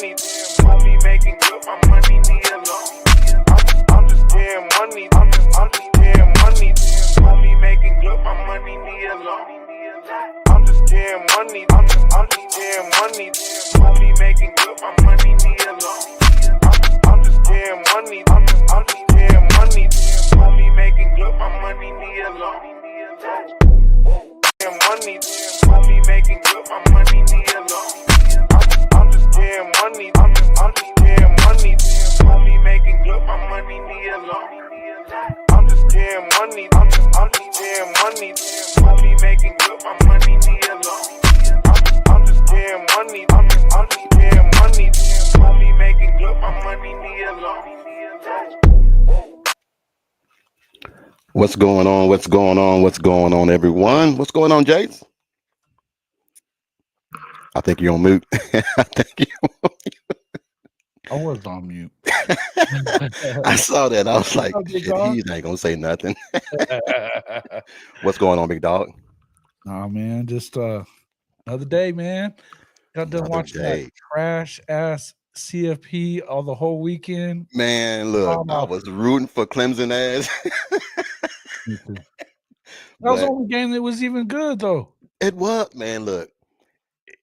money. Homie making good, my money need a loan. I'm just getting money. I'm just getting money. Homie making good, my money need a loan. I'm just getting money. I'm just getting money. Homie making good, my money need a loan. I'm just getting money. I'm just getting money. Homie making good, my money need a loan. Money, homie making good, my money need a loan. I'm just getting money. I'm just getting money. Homie making good, my money need a loan. I'm just getting money. I'm just getting money. Homie making good, my money need a loan. I'm just getting money. I'm just getting money. Homie making good, my money need a loan. What's going on? What's going on? What's going on, everyone? What's going on, Jace? I think you're on mute. I was on mute. I saw that. I was like, shit, he ain't gonna say nothing. What's going on, big dog? Oh man, just another day, man. Got done watching that trash ass CFP all the whole weekend. Man, look, I was rooting for Clemson ass. That was the only game that was even good, though. It was, man. Look,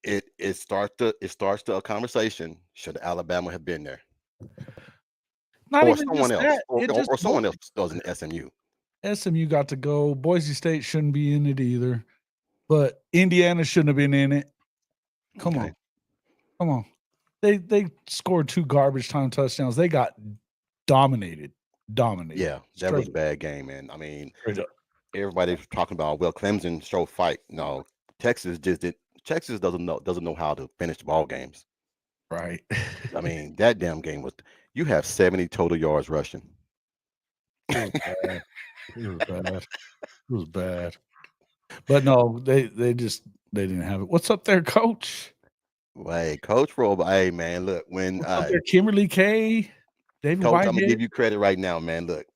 it starts a conversation. Should Alabama have been there? Not or even someone just else, that. or someone else was in SMU. SMU got to go. Boise State shouldn't be in it either, but Indiana shouldn't have been in it. Come on. They scored 2 garbage time touchdowns. They got dominated. Yeah, that was a bad game, man. I mean, everybody's talking about, well, Clemson showed fight. No, Texas just did. Texas doesn't know how to finish the ball games. Right. I mean, that damn game was. You have 70 total yards rushing. It was bad. But no, they didn't have it. What's up there, Coach? Hey, Coach Rob. Hey, man, look, when Kimberly K, David Coach, Whitehead. I'm gonna give you credit right now, man. Look,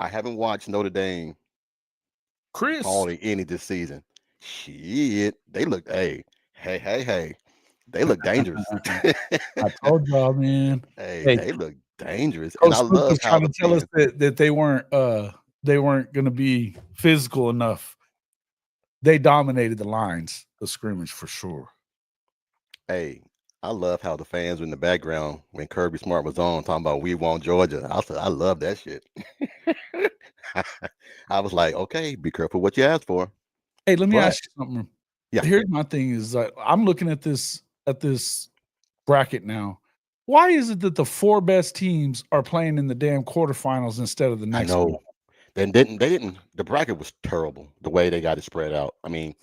I haven't watched Notre Dame hardly any this season. Shit, they look. Hey. They look dangerous. I told y'all, man. Hey, they look dangerous. Coach And I love was how trying to tell us that they weren't going to be physical enough. They dominated the lines of scrimmage for sure. Hey, I love how the fans were in the background when Kirby Smart was on talking about "We Want Georgia." I said, I love that shit. I was like, okay, be careful what you ask for. Hey, let me ask you something. Yeah. Here's my thing: is I'm looking at this bracket now. Why is it that the 4 best teams are playing in the damn quarterfinals instead of the next? I know. They didn't. The bracket was terrible the way they got it spread out. I mean,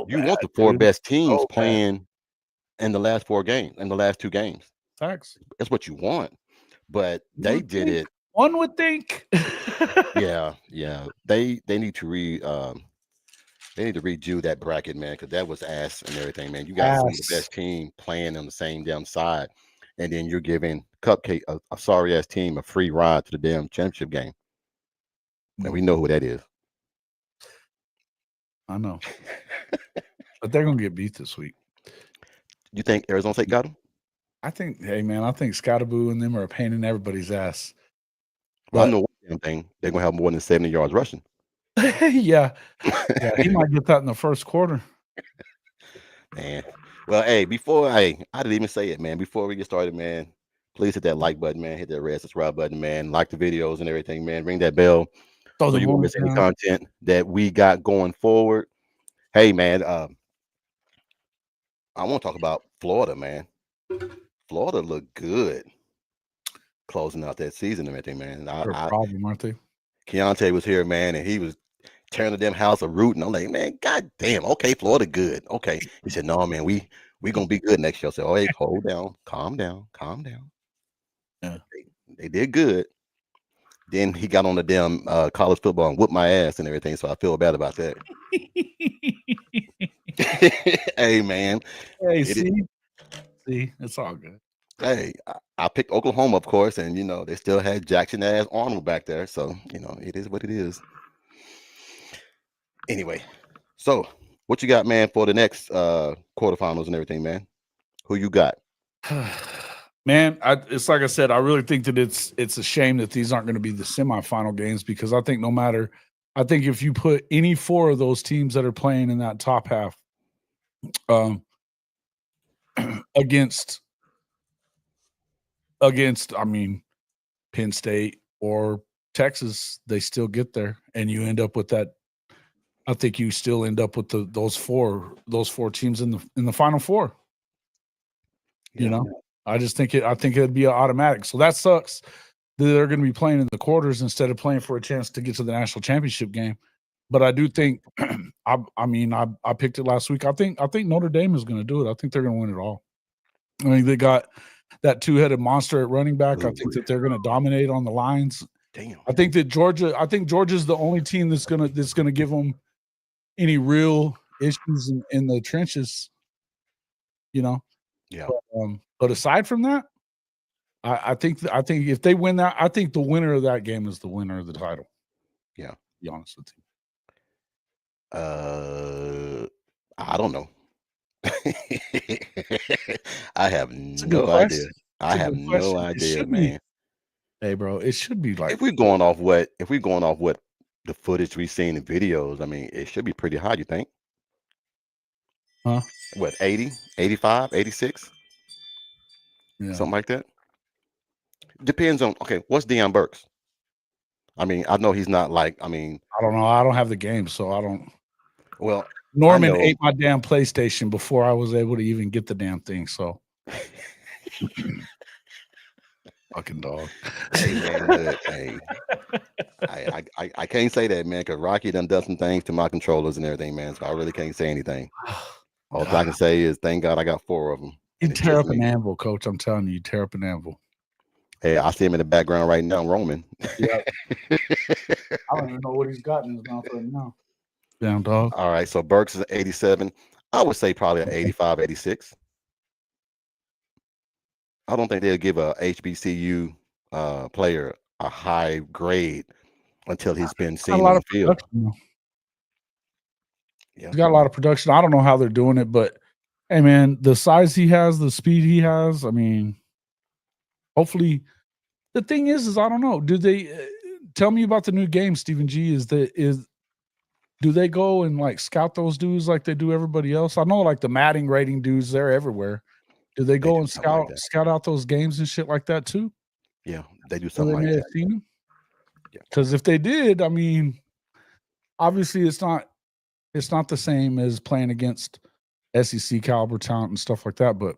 you want the 4 best teams playing in the last 4 games, in the last 2 games. Facts. That's what you want. But they did it. One would think. Yeah. They need to redo that bracket, man, because that was ass and everything, man. You got some of the best team playing on the same damn side, and then you're giving Cupcake, a sorry ass team, a free ride to the damn championship game. And we know who that is. I know. But they're going to get beat this week. You think Arizona State got them? I think Scottaboo and them are a pain in everybody's ass. Well, I know one thing. They're going to have more than 70 yards rushing. Yeah, he might get that in the first quarter. Man. Well, hey, I didn't even say it, man. Before we get started, man, please hit that like button, man. Hit that red subscribe button, man. Like the videos and everything, man. Ring that bell. So you won't miss any content that we got going forward. Hey, man, I want to talk about Florida, man. Florida looked good closing out that season and everything, man. They're a problem, aren't they? Keontae was here, man, and he was tearing the damn house of rooting. I'm like, man, god damn, okay, Florida good. Okay. He said, no, man, we gonna be good next year. I said, oh, hey, hold down, calm down. Yeah. They did good. Then he got on the damn college football and whooped my ass and everything, so I feel bad about that. Hey, man. Hey, see, it's all good. Hey, I picked Oklahoma, of course, and they still had Jackson ass Arnold back there, so it is what it is. Anyway, so what you got, man, for the next quarterfinals and everything, man? Who you got? Man, it's like I said, I really think that it's a shame that these aren't going to be the semifinal games, because I think I think if you put any four of those teams that are playing in that top half against I mean, Penn State or Texas, they still get there, and you end up with that. I think you still end up with those four teams in the Final Four. Yeah. You know, I think it'd be automatic. So that sucks that they're going to be playing in the quarters instead of playing for a chance to get to the national championship game. But I do think, I picked it last week. I think Notre Dame is going to do it. I think they're going to win it all. I mean, they got that two-headed monster at running back. I think that they're going to dominate on the lines. Damn. I think Georgia's the only team that's going to give them any real issues in the trenches. You know. Yeah. But aside from that, I think if they win that, I think the winner of that game is the winner of the title. Yeah. To be honest with you. I don't know. I have no idea. I have no idea, man. Hey, bro, it should be like, if we're going off what the footage we've seen in videos, I mean, it should be pretty high, you think? Huh? What, 80, 85, 86? Yeah. Something like that? Depends on, okay, what's Deion Burks? I mean, I know he's not like, I mean, I don't know. I don't have the game, so I don't. Well, Norman ate my damn PlayStation before I was able to even get the damn thing, so. Fucking dog. Hey, man, look, hey. I can't say that, man, because Rocky done some things to my controllers and everything, man, so I really can't say anything. All I can say is, thank God I got 4 of them. You tear up an anvil, Coach. I'm telling you, tear up an anvil. Hey, I see him in the background right now, Roman. Yeah. I don't even know what he's got in his mouth right now. Damn, dog. All right, so Burks is 87. I would say probably an 85, 86. I don't think they'll give a HBCU player a high grade until he's been seen on the field. Yeah. He's got a lot of production. I don't know how they're doing it, but hey, man, the size he has, the speed he has, I mean, hopefully. The thing is I don't know. Do they tell me about the new game, Stephen G? Do they go and like scout those dudes like they do everybody else? I know like the Madden rating dudes, they're everywhere. Do they go and scout out those games and shit like that too? Yeah, they do something like that. Seen them? Yeah. Because if they did, I mean, obviously it's not the same as playing against SEC caliber talent and stuff like that. But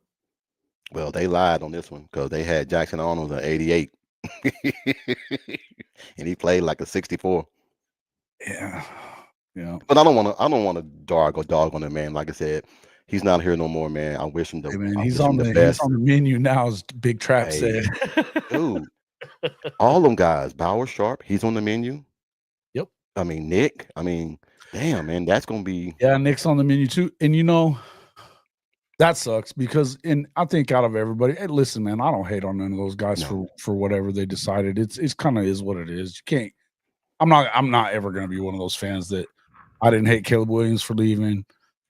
well, they lied on this one because they had Jackson Arnold at 88. And he played like a 64. Yeah. But I don't want to dog on the man. Like I said, he's not here no more, man. I wish him the best. He's on the menu now, as Big Trap said. Dude, all them guys, Bauer, Sharp, he's on the menu. Yep. I mean, Nick. I mean, damn, man, that's gonna be. Yeah, Nick's on the menu too, and that sucks because I think out of everybody, hey, listen, man, I don't hate on none of those guys for whatever they decided. It's kind of is what it is. You can't. I'm not ever going to be one of those fans that I didn't hate Caleb Williams for leaving.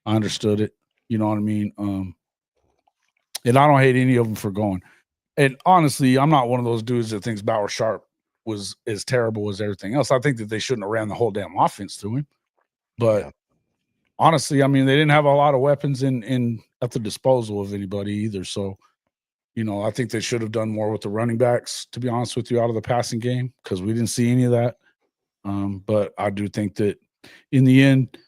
I understood it. You know what I mean? And I don't hate any of them for going. And honestly, I'm not one of those dudes that thinks Bauer Sharp was as terrible as everything else. I think that they shouldn't have ran the whole damn offense through him. But honestly, I mean, they didn't have a lot of weapons at the disposal of anybody either. So, I think they should have done more with the running backs, to be honest with you, out of the passing game, because we didn't see any of that. But I do think that in the end,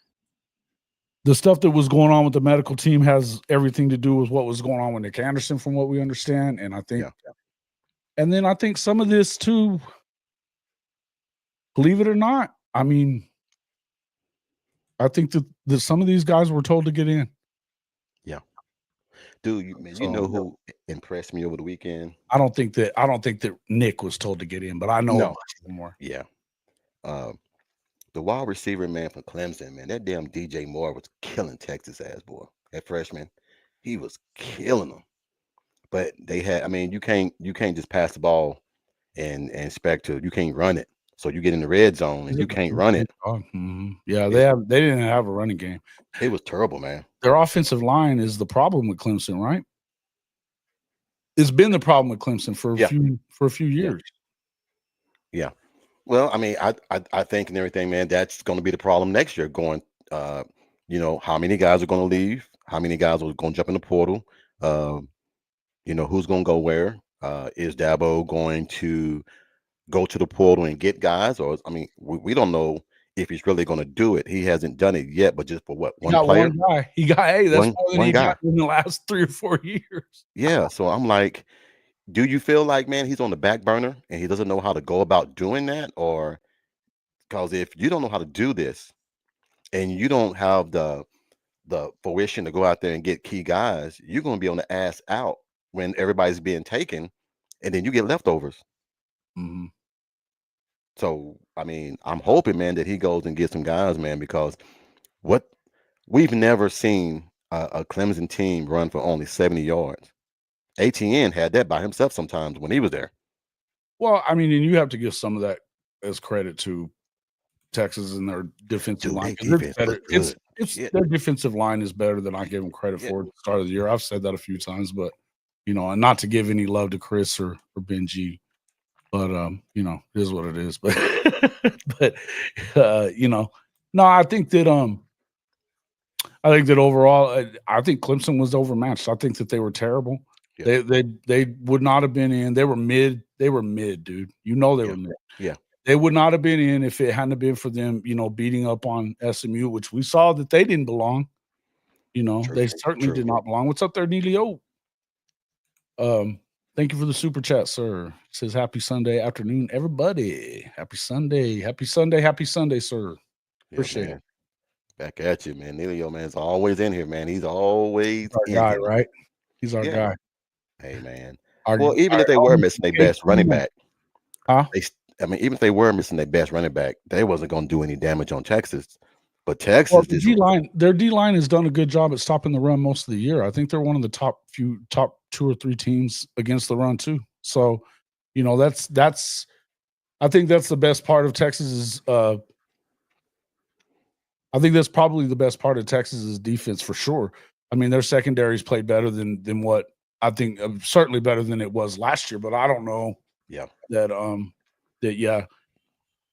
the stuff that was going on with the medical team has everything to do with what was going on with Nick Anderson, from what we understand. And I think, and then I think some of this too, believe it or not, I mean, I think that some of these guys were told to get in. Yeah. Dude, you know who impressed me over the weekend? I don't think that Nick was told to get in, but I know more. Yeah. The wide receiver, man, from Clemson, man, that damn DJ Moore was killing Texas ass, boy. That freshman, he was killing them. But they had, I mean, you can't just pass the ball and expect you can't run it. So you get in the red zone and you can't run it. Mm-hmm. Yeah, they didn't have a running game. It was terrible, man. Their offensive line is the problem with Clemson, right? It's been the problem with Clemson for a few years. Yeah. Well, I mean, I think and everything, man, that's going to be the problem next year. Going, you know, how many guys are going to leave? How many guys are going to jump in the portal? You know, who's going to go where? Is Dabo going to go to the portal and get guys? Or, I mean, we don't know if he's really going to do it. He hasn't done it yet, but just for what? One player? One guy. He got, hey, that's more than one he guy. got in the last 3 or 4 years. Yeah. So I'm like, do you feel like, man, he's on the back burner and he doesn't know how to go about doing that? Or because if you don't know how to do this and you don't have the fruition to go out there and get key guys, you're going to be on the ass out when everybody's being taken, and then you get leftovers. Mm-hmm. So, I mean, I'm hoping, man, that he goes and gets some guys, man, because what we've never seen a Clemson team run for only 70 yards. ATN had that by himself sometimes when he was there. Well, I mean, and you have to give some of that as credit to Texas and their defensive line. Their defensive line is better than I gave them credit for at the start of the year. I've said that a few times, but you know, and not to give any love to Chris or Benji, but you know, it is what it is. But you know, no, I think that overall, I think Clemson was overmatched. I think that they were terrible. Yeah. They would not have been in. They were mid. They were mid, dude. You know they were mid. Yeah. They would not have been in if it hadn't been for them, you know, beating up on SMU, which we saw that they didn't belong. You know, they certainly did not belong. What's up there, Neelio? Thank you for the super chat, sir. It says happy Sunday afternoon, everybody. Happy Sunday, happy Sunday, happy Sunday, sir. Appreciate it. Back at you, man. Neelio, man, is always in here, man. He's always our guy, here. Right? He's our guy. Hey, man. Even if they were missing their best running back, even if they were missing their best running back, they wasn't going to do any damage on Texas. But Texas, their D line has done a good job at stopping the run most of the year. I think they're one of the top 2 or 3 teams against the run too. So, you know, that's I think that's the best part of Texas's. I think that's probably the best part of Texas's defense for sure. I mean, their secondaries played better than what I think, certainly better than it was last year. But I don't know. Yeah.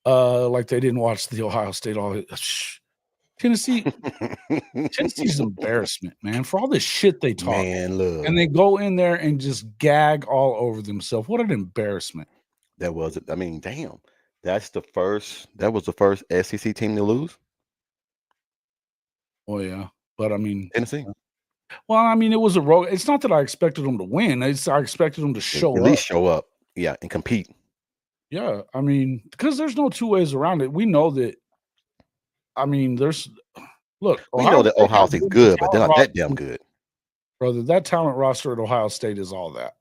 Like they didn't watch the Ohio State Tennessee's embarrassment, man, for all this shit they talk. Man, look. And they go in there and just gag all over themselves. What an embarrassment. That was it. I mean, damn. That was the first SEC team to lose. Oh, yeah. But I mean, Tennessee. Well, I mean, it was a road. It's not that I expected them to win. I expected them to show at least show up. Yeah, and compete. Yeah, I mean, because there's no two ways around it. We know that. I mean, we know that Ohio State's good, but they're not that damn good. Brother, that talent roster at Ohio State is all that.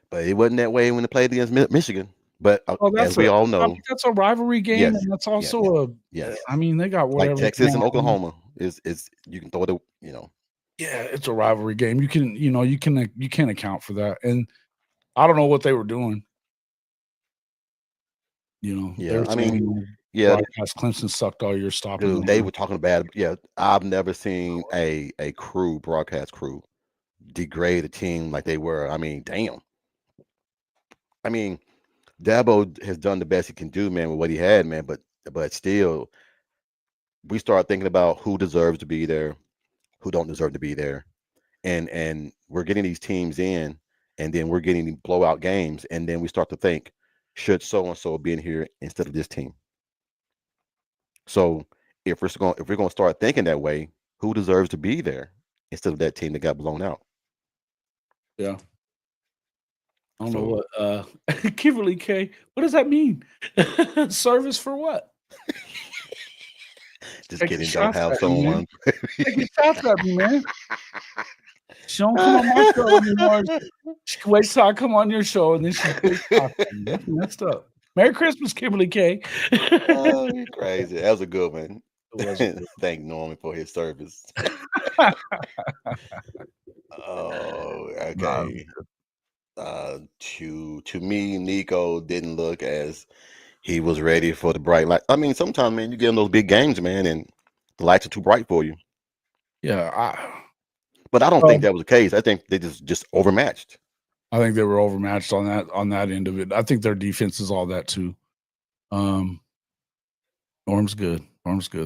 But it wasn't that way when they played against Michigan. But as we all know, that's a rivalry game, and that's also I mean, they got whatever. Like Texas and Oklahoma is you can throw it, you know. Yeah, it's a rivalry game. You can't account for that, and I don't know what they were doing. You know, Clemson sucked all your stopping. Dude, they were talking about I've never seen a broadcast crew degrade a team like they were. I mean, damn. I mean, Dabo has done the best he can do, man, with what he had, man. But still, we start thinking about who deserves to be there, who don't deserve to be there, and we're getting these teams in, and then we're getting blowout games, and then we start to think, should so and so be in here instead of this team? So if we're going to start thinking that way, who deserves to be there instead of that team that got blown out? Yeah. I don't know what Kimberly K. What does that mean? Service for what? Just kidding. Don't have someone. Take shots at me, man. She don't come on my show anymore. She waits till I come on your show, and then she takes shots at me. That's messed up. Merry Christmas, Kimberly K. Oh, you're crazy. That was a good one. Thank Norman for his service. Oh, okay. To me, Nico didn't look as he was ready for the bright light. I mean, sometimes, man, you get in those big games, man, and the lights are too bright for you. Yeah, but I don't think that was the case. I think they just overmatched. I think they were overmatched on that end of it. I think their defense is all that too. Norm's good.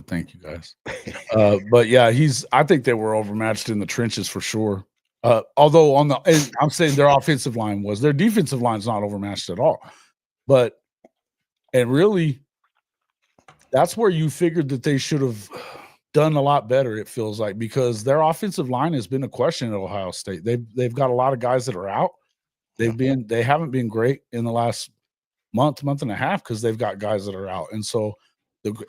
Thank you guys. But yeah, I think they were overmatched in the trenches for sure. Although I'm saying their offensive line was. Their defensive line's not overmatched at all. And really, that's where you figured that they should have done a lot better, it feels like, because their offensive line has been a question at Ohio State. They've got a lot of guys that are out. They haven't been great in the last month and a half because they've got guys that are out. And so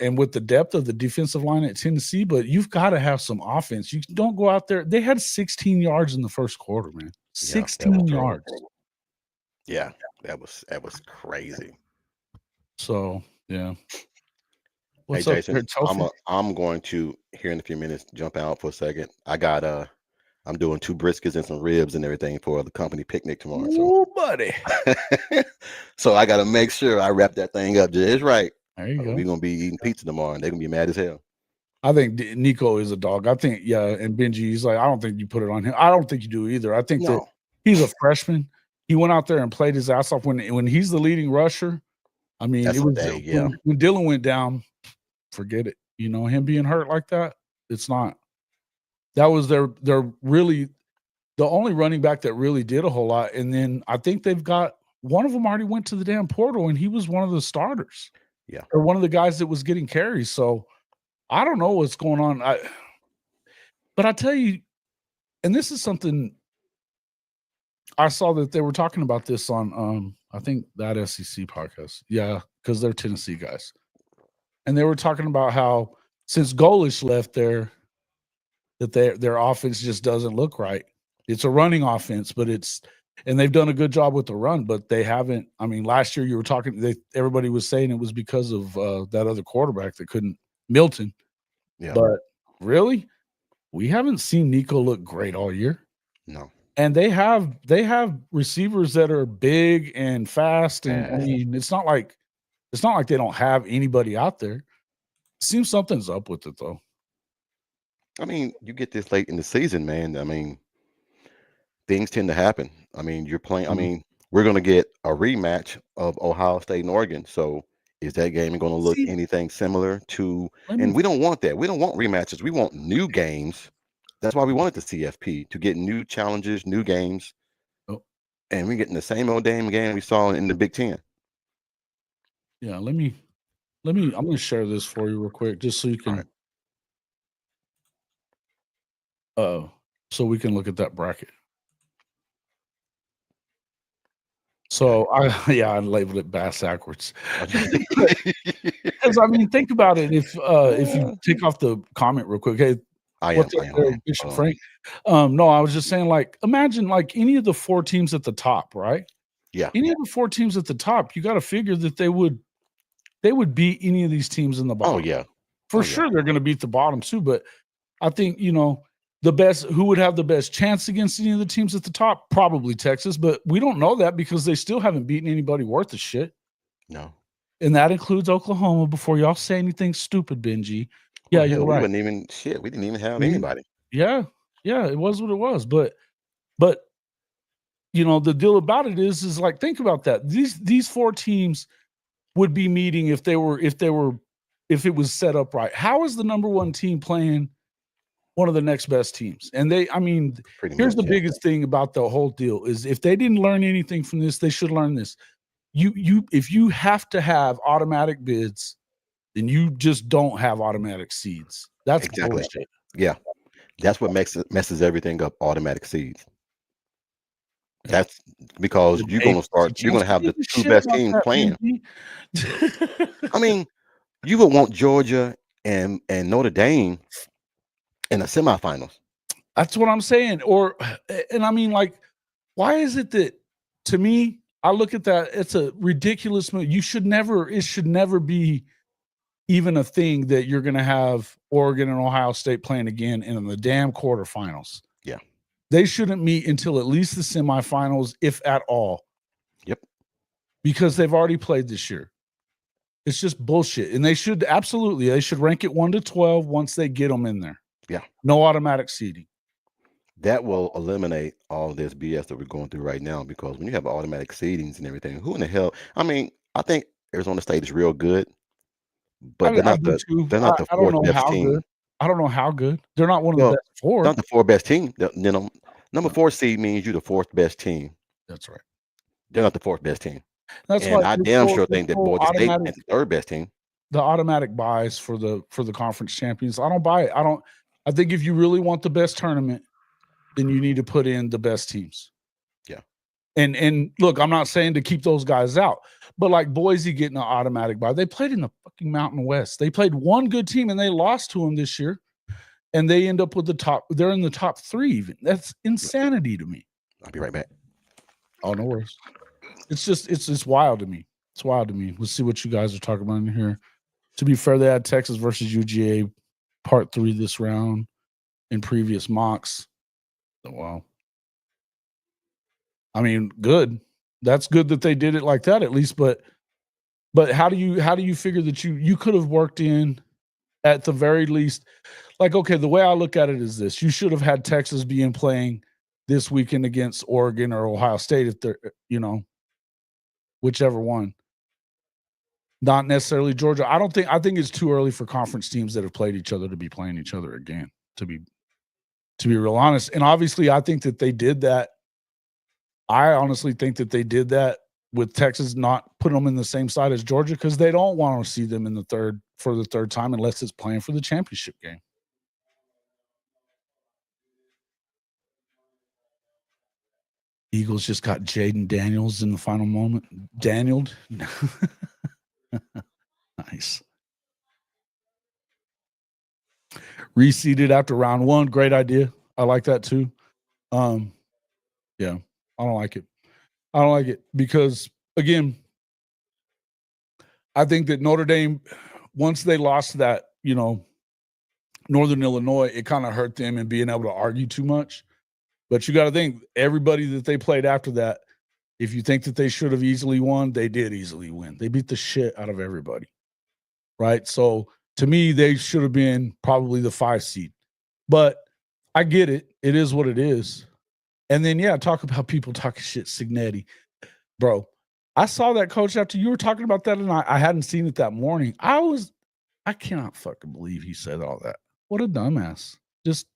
and with the depth of the defensive line at Tennessee, but you've got to have some offense. You don't go out there. They had 16 yards in the first quarter, man. 16 yards. Yeah, that was crazy. So yeah. Hey Jason, I'm going to here in a few minutes jump out for a second. I'm doing 2 briskets and some ribs and everything for the company picnic tomorrow. Oh, buddy. So I got to make sure I wrap that thing up just right. There you go. We're going to be eating pizza tomorrow and they're going to be mad as hell. I think Nico is a dog. I think, yeah, and Benji, he's like, I don't think you put it on him. I don't think you do either. I think that he's a freshman. He went out there and played his ass off when he's the leading rusher. I mean, it was when Dylan went down, forget it. You know, him being hurt like that, it's not. That was their really the only running back that really did a whole lot. And then I think they've got one of them already went to the damn portal and he was one of the starters. Yeah. Or one of the guys that was getting carries. So I don't know what's going on. But I tell you, and this is something I saw that they were talking about this on I think that SEC podcast. Yeah, because they're Tennessee guys. And they were talking about how since Golish left there, that their offense just doesn't look right. It's a running offense, but and they've done a good job with the run, but they haven't. I mean, last year you were talking, everybody was saying it was because of that other quarterback that couldn't, Milton. Yeah. But really, we haven't seen Nico look great all year. No. And they have receivers that are big and fast. And I mean, it's not like they don't have anybody out there. It seems something's up with it though. I mean, you get this late in the season, man. I mean, things tend to happen. I mean, you're playing. I mean, we're going to get a rematch of Ohio State and Oregon. So is that game going to look anything similar to? And we don't want that. We don't want rematches. We want new games. That's why we wanted the CFP, to get new challenges, new games. Oh. And we're getting the same old damn game we saw in the Big Ten. Yeah, I'm going to share this for you real quick, just so you can. So we can look at that bracket. So I labeled it bass backwards. Because I mean, think about it. If you take off the comment real quick, hey, what's up there, Bishop Frank? No, I was just saying, like, imagine like any of the 4 teams at the top, right? Yeah. Any of the 4 teams at the top, you got to figure that they would beat any of these teams in the bottom. Oh yeah, for sure they're going to beat the bottom too. But I think the best, who would have the best chance against any of the teams at the top? Probably Texas, but we don't know that because they still haven't beaten anybody worth a shit. No. And that includes Oklahoma, before y'all say anything stupid, Benji. Yeah, you're right. We didn't even have anybody. Yeah, it was what it was. But the deal about it is like, think about that. These 4 teams would be meeting if it was set up right. How is the number 1 team playing one of the next best teams? And here's the biggest thing about the whole deal is, if they didn't learn anything from this, they should learn this. If you have to have automatic bids, then you just don't have automatic seeds. That's exactly bullshit. Yeah, that's what messes everything up. Automatic seeds. That's because you're going to have the 2 best teams playing. I mean, you would want Georgia and Notre Dame in the semifinals. That's what I'm saying. And I mean, like, why is it that, to me, I look at that, it's a ridiculous move. It should never be even a thing that you're going to have Oregon and Ohio State playing again in the damn quarterfinals. Yeah. They shouldn't meet until at least the semifinals, if at all. Yep. Because they've already played this year. It's just bullshit. And they should rank it 1 to 12 once they get them in there. Yeah. No automatic seeding. that will eliminate all of this BS that we're going through right now. Because when you have automatic seedings and everything, who in the hell? I mean, I think Arizona State is real good, but I do too. they're not the I don't fourth know best how team. good. I don't know how good. They're not one of the Well, best four. not the fourth best team. You know, number No. 4 seed means you're the fourth best team. That's right. They're not the fourth best team. That's And why I damn sure think that Boise State is the third best team. The automatic buys for the conference champions. I don't buy it. I think if you really want the best tournament, then you need to put in the best teams. Yeah. And look, I'm not saying to keep those guys out, but like Boise getting an automatic buy. They played in the fucking Mountain West. They played one good team and they lost to them this year. And they end up with they're in the top 3 even. That's insanity to me. I'll be right back. Oh, no worries. It's just wild to me. It's wild to me. Let's see what you guys are talking about in here. To be fair, they had Texas versus UGA part 3 this round in previous mocks. So, wow. I mean, good. That's good that they did it like that at least. But how do you figure that you could have worked in at the very least? Like, okay, the way I look at it is this: you should have had Texas playing this weekend against Oregon or Ohio State if they're, whichever one. Not necessarily Georgia. I think it's too early for conference teams that have played each other to be playing each other again, to be real honest. And obviously I think that they did that. I honestly think that they did that with Texas not putting them in the same side as Georgia because they don't want to see them in the third time unless it's playing for the championship game. Eagles just got Jaden Daniels in the final moment. Danieled. Nice. Reseeded after round 1. Great idea. I like that too. Yeah, I don't like it. I don't like it because, again, I think that Notre Dame, once they lost that, Northern Illinois, it kind of hurt them in being able to argue too much. But you got to think, everybody that they played after that, if you think that they should have easily won, they did easily win. They beat the shit out of everybody, right? So, to me, they should have been probably the 5 seed. But I get it. It is what it is. And then, yeah, talk about people talking shit, Signetti. Bro, I saw that coach after you were talking about that, and I hadn't seen it that morning. I cannot fucking believe he said all that. What a dumbass. Just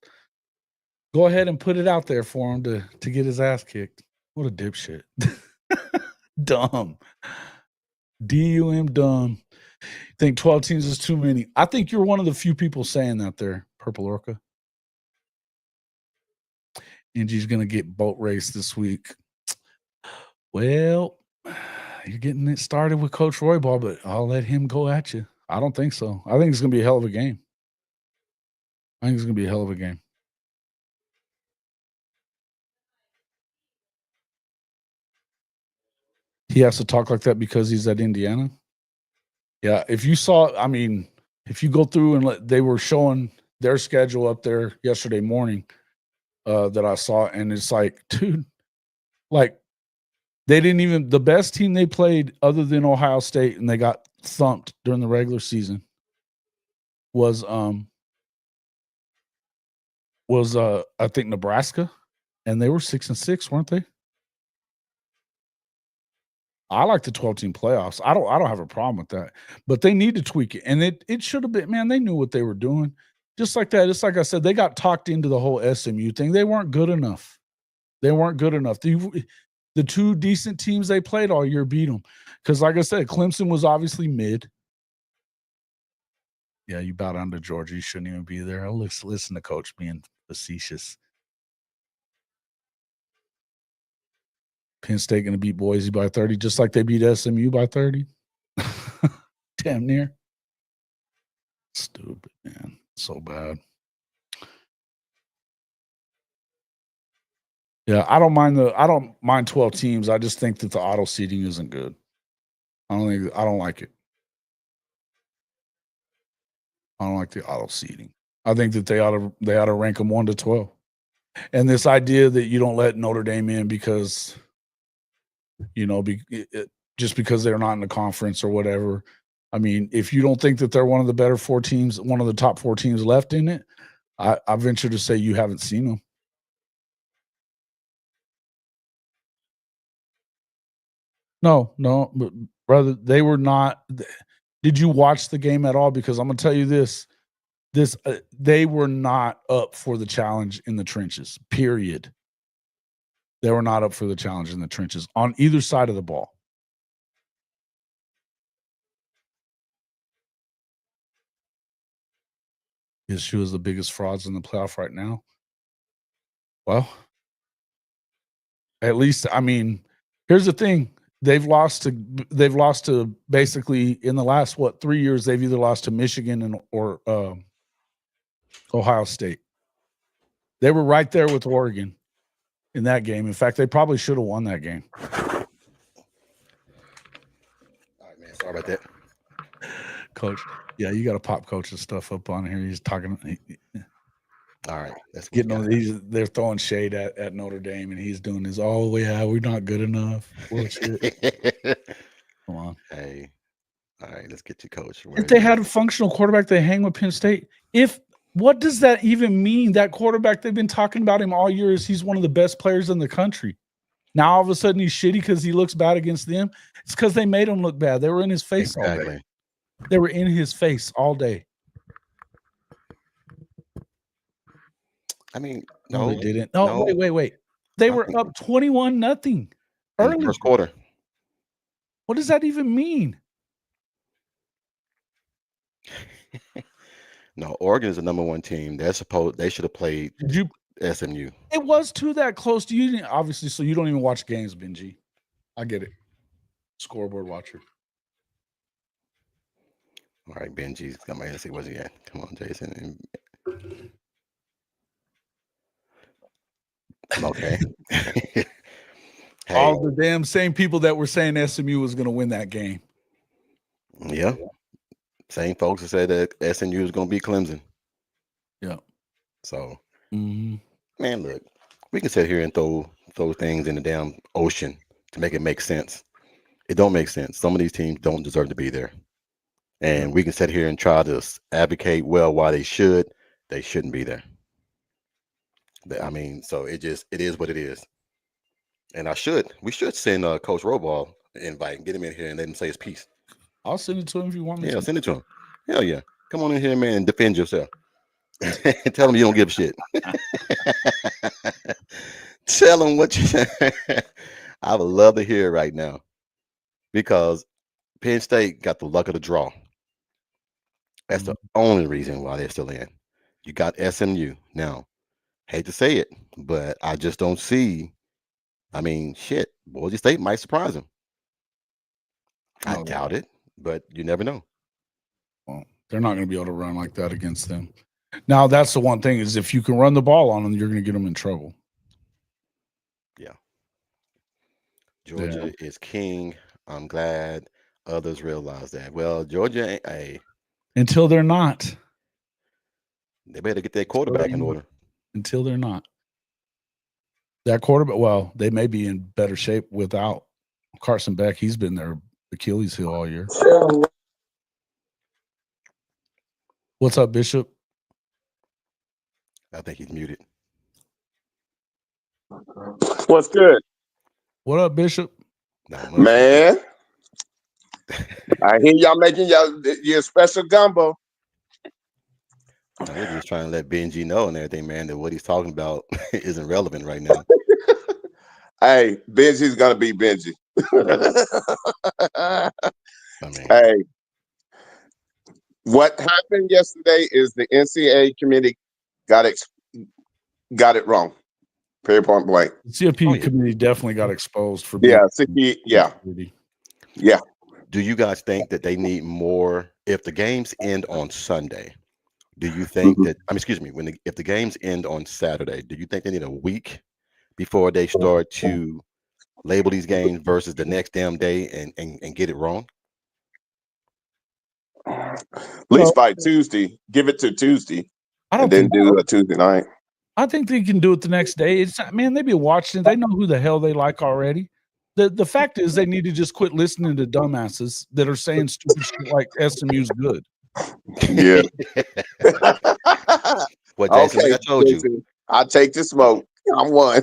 go ahead and put it out there for him to get his ass kicked. What a dipshit. Dumb. D-U-M, dumb. Think 12 teams is too many. I think you're one of the few people saying that there, Purple Orca. Angie's going to get boat race this week. Well, you're getting it started with Coach Roybal, but I'll let him go at you. I don't think so. I think it's going to be a hell of a game. He has to talk like that because he's at Indiana? Yeah, if you go through and they were showing their schedule up there yesterday morning that I saw, and it's like, dude, like, they didn't even, the best team they played other than Ohio State, and they got thumped during the regular season, was I think Nebraska, and they were 6-6, weren't they? I like the 12-team playoffs. I don't have a problem with that, but they need to tweak it, and it should have been. Man, they knew what they were doing. Just like that. It's like I said, they got talked into the whole SMU thing. They weren't good enough. The 2 decent teams they played all year beat them. Because, like I said, Clemson was obviously mid. Yeah, you bow down to Georgia. You shouldn't even be there. I'll listen to Coach being facetious. Penn State going to beat Boise by 30, just like they beat SMU by 30. Damn near. Stupid, man. So bad. Yeah, I don't mind 12 teams. I just think that the auto seeding isn't good. I don't like it. I don't like the auto seeding. I think that they ought to rank them 1 to 12. And this idea that you don't let Notre Dame in because, just because they're not in the conference or whatever. I mean, if you don't think that they're one of the better 4 teams, one of the top 4 teams left in it, I venture to say you haven't seen them. No, but brother, they were not. Did you watch the game at all? Because I'm gonna tell you this: they were not up for the challenge in the trenches. Period. They were not up for the challenge in the trenches on either side of the ball. Is she was the biggest frauds in the playoff right now? Well, at least, I mean, here's the thing. They've lost to basically in the last 3 years, they've either lost to Michigan or Ohio State. They were right there with Oregon in that game. In fact, they probably should have won that game. All right, man. Sorry about that. Coach. Yeah, you got to pop Coach's stuff up on here. He's talking. All right, that's getting on. They're throwing shade at Notre Dame, and he's doing this. Oh yeah, we're not good enough. Bullshit. Come on. Hey, all right, let's get you, Coach. If they had a functional quarterback, they hang with Penn State. What does that even mean? That quarterback, they've been talking about him all year, is he's one of the best players in the country. Now all of a sudden he's shitty because he looks bad against them. It's because they made him look bad. They were in his face all day. They were in his face all day. I mean, no, they didn't. No, wait. They were up 21-0 early. First quarter. What does that even mean? No, Oregon is the number 1 team. They should have played SMU. It was to that close to you, obviously. So you don't even watch games, Benji. I get it. Scoreboard watcher. All right, Benji's got my answer. Where's he at? Come on, Jason. Okay. Hey. All the damn same people that were saying SMU was going to win that game. Yeah. Same folks that said that SMU was going to beat Clemson. Yeah. So, man, look, we can sit here and throw things in the damn ocean to make it make sense. It don't make sense. Some of these teams don't deserve to be there. And we can sit here and try to advocate, why they shouldn't be there. I mean, so it is what it is. And we should send Coach Roball an invite and get him in here and let him say his piece. I'll send it to him if you want me to. Yeah, send it to him. Hell yeah. Come on in here, man, and defend yourself. Tell him you don't give a shit. Tell him what you I would love to hear it right now. Because Penn State got the luck of the draw. That's the only reason why they're still in. You got SMU. Now, hate to say it, but I just don't see. I mean, shit, Boise State might surprise them. I doubt it, but you never know. Well, they're not going to be able to run like that against them. Now, that's the one thing is if you can run the ball on them, you're going to get them in trouble. Yeah. Georgia is king. I'm glad others realize that. Well, Georgia, until they're not. They better get their quarterback in order. Until they're not. That quarterback, well, they may be in better shape without Carson Beck. He's been their Achilles heel all year. What's up, Bishop? I think he's muted. What's good? What up, Bishop? Man, I hear y'all making your special gumbo. We're just trying to let Benji know and everything, man, that what he's talking about isn't relevant right now. Hey, Benji's gonna be Benji. Hey, what happened yesterday is the NCAA committee got it wrong. Period, point blank. The CFP committee definitely got exposed for CFP. Yeah. Do you guys think that they need more if the games end on Sunday? Do you think that if the games end on Saturday, do you think they need a week before they start to label these games versus the next damn day and get it wrong? At least by Tuesday. Give it to Tuesday. And then do a Tuesday night. I think they can do it the next day. They be watching it. They know who the hell they like already. The fact is they need to just quit listening to dumbasses that are saying stupid shit like SMU's good. Yeah. Well, Jason, like I told you, I'll take the smoke. I'm one.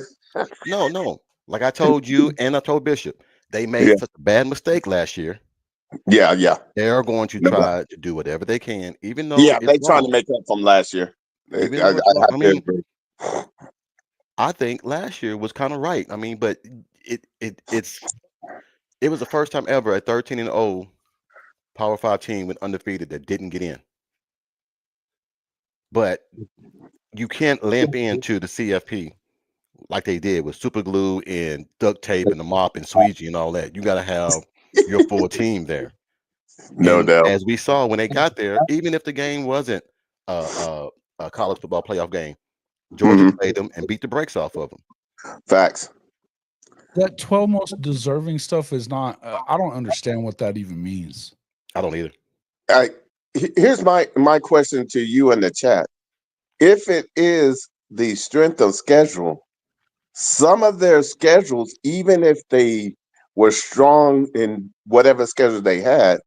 No. Like I told you, and I told Bishop, they made such a bad mistake last year. Yeah. They're going to try to do whatever they can, even though Yeah, it's they trying to wrong. make up from last year. Even I though it's wrong. have I to mean, agree. I think last year was kind of right. I mean, but it was the first time ever a 13-0 Power 5 team went undefeated that didn't get in. But you can't lamp into the CFP like they did with super glue and duct tape and the mop and squeegee and all that. You got to have your full team there. No And doubt. as we saw when they got there, even if the game wasn't a college football playoff game, Georgia played them and beat the brakes off of them. Facts. That 12 most deserving stuff is not. I don't understand what that even means. I don't either. Here's my question to you in the chat. If it is the strength of schedule, some of their schedules, even if they were strong in whatever schedule they had,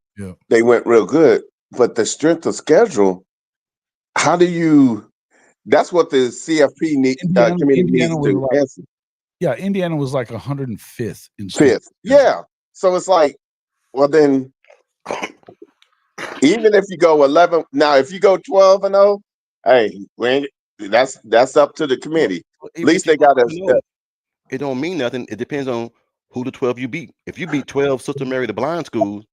they went real good. But the strength of schedule, how do you? That's what the CFP committee needs to answer. Yeah, Indiana was like 105th in fifth. Yeah, so it's like, well then, even if you go 11, now if you go 12-0, hey, that's up to the committee. Well, At least they got to. It don't mean nothing. It depends on who the 12 you beat. If you beat 12 Sister Mary the Blind schools,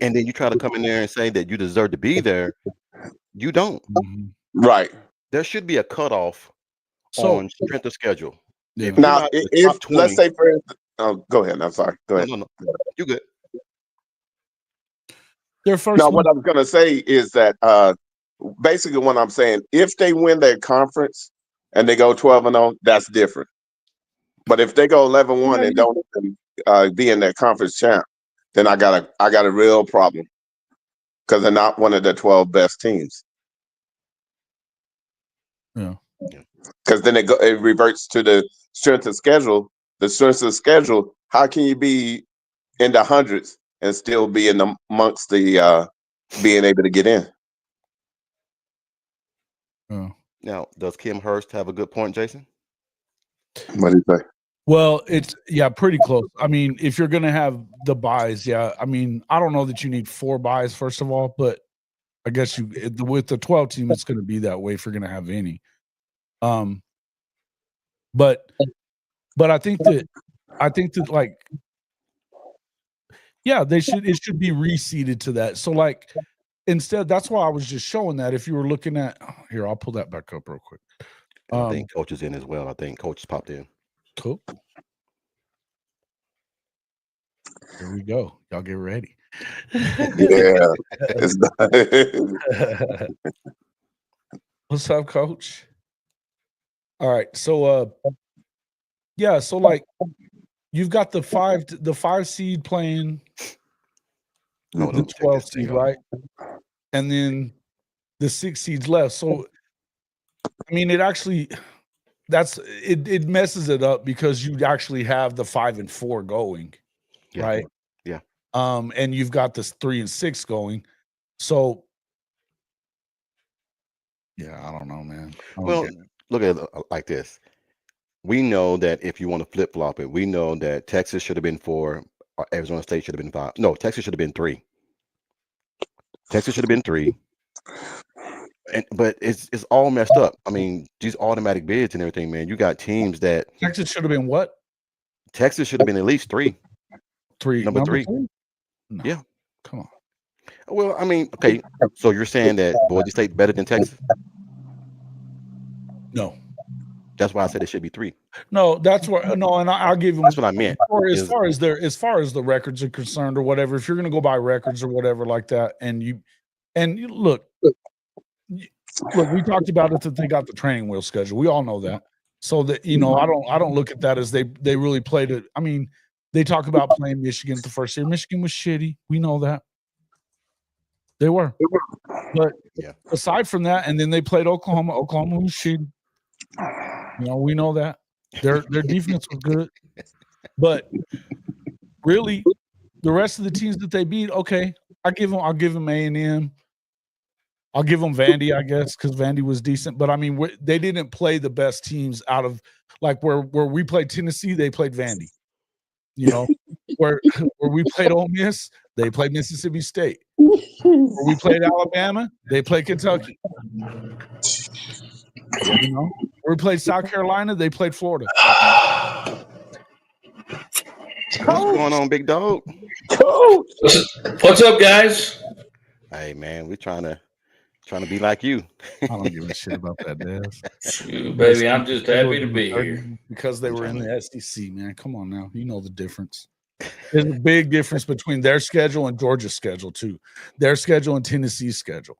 and then you try to come in there and say that you deserve to be there, you don't. Right. There should be a cutoff on strength of schedule. Yeah. Now, if let's say for instance, go ahead. I'm sorry. Go ahead. No. You good. Their first. Now, what I'm going to say is that basically what I'm saying, if they win their conference and they go 12-0, that's different. But if they go 11-1 and don't even be in that conference champ, then I got a real problem because they're not one of the 12 best teams. Yeah. Because then it reverts to the strength of schedule. The strength of schedule. How can you be in the hundreds and still be amongst the being able to get in? Now, does Kim Hurst have a good point, Jason? What do you say? Well, it's pretty close. I mean, if you're gonna have the buys, I mean, I don't know that you need 4 buys first of all, but I guess with the 12 team, it's gonna be that way if you're gonna have any. But I think that like, it should be reseeded to that. So like instead, that's why I was just showing that if you were looking at here, I'll pull that back up real quick. I think Coach is in as well. I think Coach popped in. Cool. Here we go. Y'all get ready. Yeah. What's up, Coach? All right. So so like you've got the 5 seed playing the 12 seed, right? And then the 6 seeds left. So I mean, it actually it messes it up because you actually have the 5 and 4 going, right? Yeah. And you've got this 3 and 6 going. So yeah, I don't know, man. Well, look at it like this. We know that if you want to flip flop it, we know that Texas should have been 4, or Arizona State should have been 5. No, Texas should have been 3. Texas should have been 3. But it's all messed up. I mean, these automatic bids and everything, man. You got teams that Texas should have been what? Texas should have been at least 3. 3. Number 3. No. Yeah. Come on. Well, I mean, okay. So you're saying that Boise State better than Texas? No. That's why I said it should be 3. No, that's what. No, and I'll give them. That's what I meant. As far as the records are concerned, or whatever, if you're going to go by records or whatever like that, and you look, we talked about it that they got the training wheel schedule. We all know that. So that I don't look at that as they really played it. I mean, they talk about playing Michigan the first year. Michigan was shitty. We know that. They were. But aside from that, and then they played Oklahoma. Oklahoma was shitty. We know that. Their defense was good. But really, the rest of the teams that they beat, okay, I'll give them A&M. I'll give them Vandy, I guess, because Vandy was decent. But I mean, they didn't play the best teams out of like where we played Tennessee. They played Vandy. where we played Ole Miss, they played Mississippi State. Where we played Alabama, they played Kentucky. You know, where we played South Carolina, they played Florida. What's going on, big dog? Coach. What's up, guys? Hey man, we're trying to be like you. I don't give a shit about that, Daz. Shoot, baby, I'm just happy to be here. Because they were in the SEC, man. Come on now. You know the difference. There's a big difference between their schedule and Georgia's schedule, too. Their schedule and Tennessee's schedule.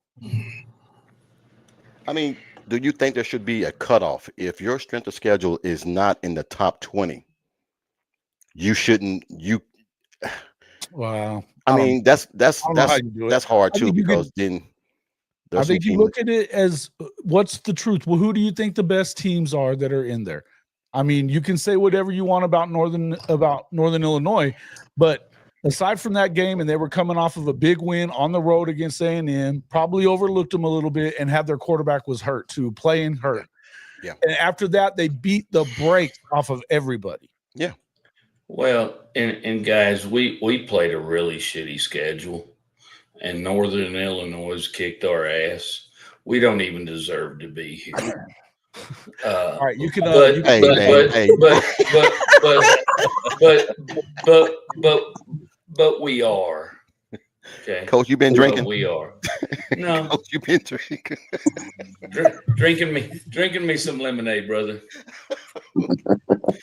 I mean, do you think there should be a cutoff? If your strength of schedule is not in the top 20, you shouldn't. Wow. I mean, that's hard too, think you because then I there's some think you teams. look at it as what's the truth? Well, who do you think the best teams are that are in there? I mean, you can say whatever you want about Northern Illinois, but aside from that game, and they were coming off of a big win on the road against A&M, probably overlooked them a little bit, and had their quarterback was hurt too, playing hurt. Yeah. And after that, they beat the brakes off of everybody. Yeah. Well, and guys, we played a really shitty schedule, and Northern Illinois kicked our ass. We don't even deserve to be here. All right, you can. But we are. Okay, Coach, you been drinking? But we are. No, Coach, you been drinking? drinking me some lemonade, brother.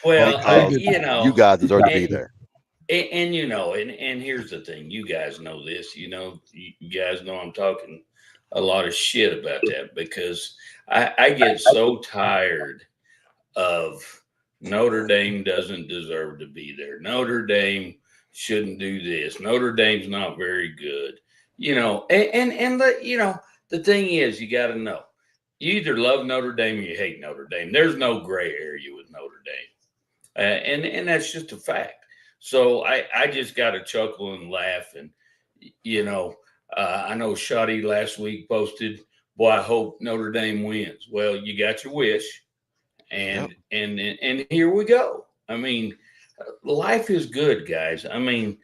Well, you know, you guys deserve to be there. And you know, and here's the thing: you guys know this. You know, you guys know I'm talking a lot of shit about that, because I get so tired of Notre Dame doesn't deserve to be there. Notre Dame shouldn't do this. Notre Dame's not very good. You know, and you know, the thing is, you got to know, you either love Notre Dame or you hate Notre Dame. There's no gray area with Notre Dame, and that's just a fact. So I just got to chuckle and laugh, and you know, I know Shotty last week posted, "Boy, I hope Notre Dame wins." Well, you got your wish, and here we go. I mean, life is good, guys. I mean,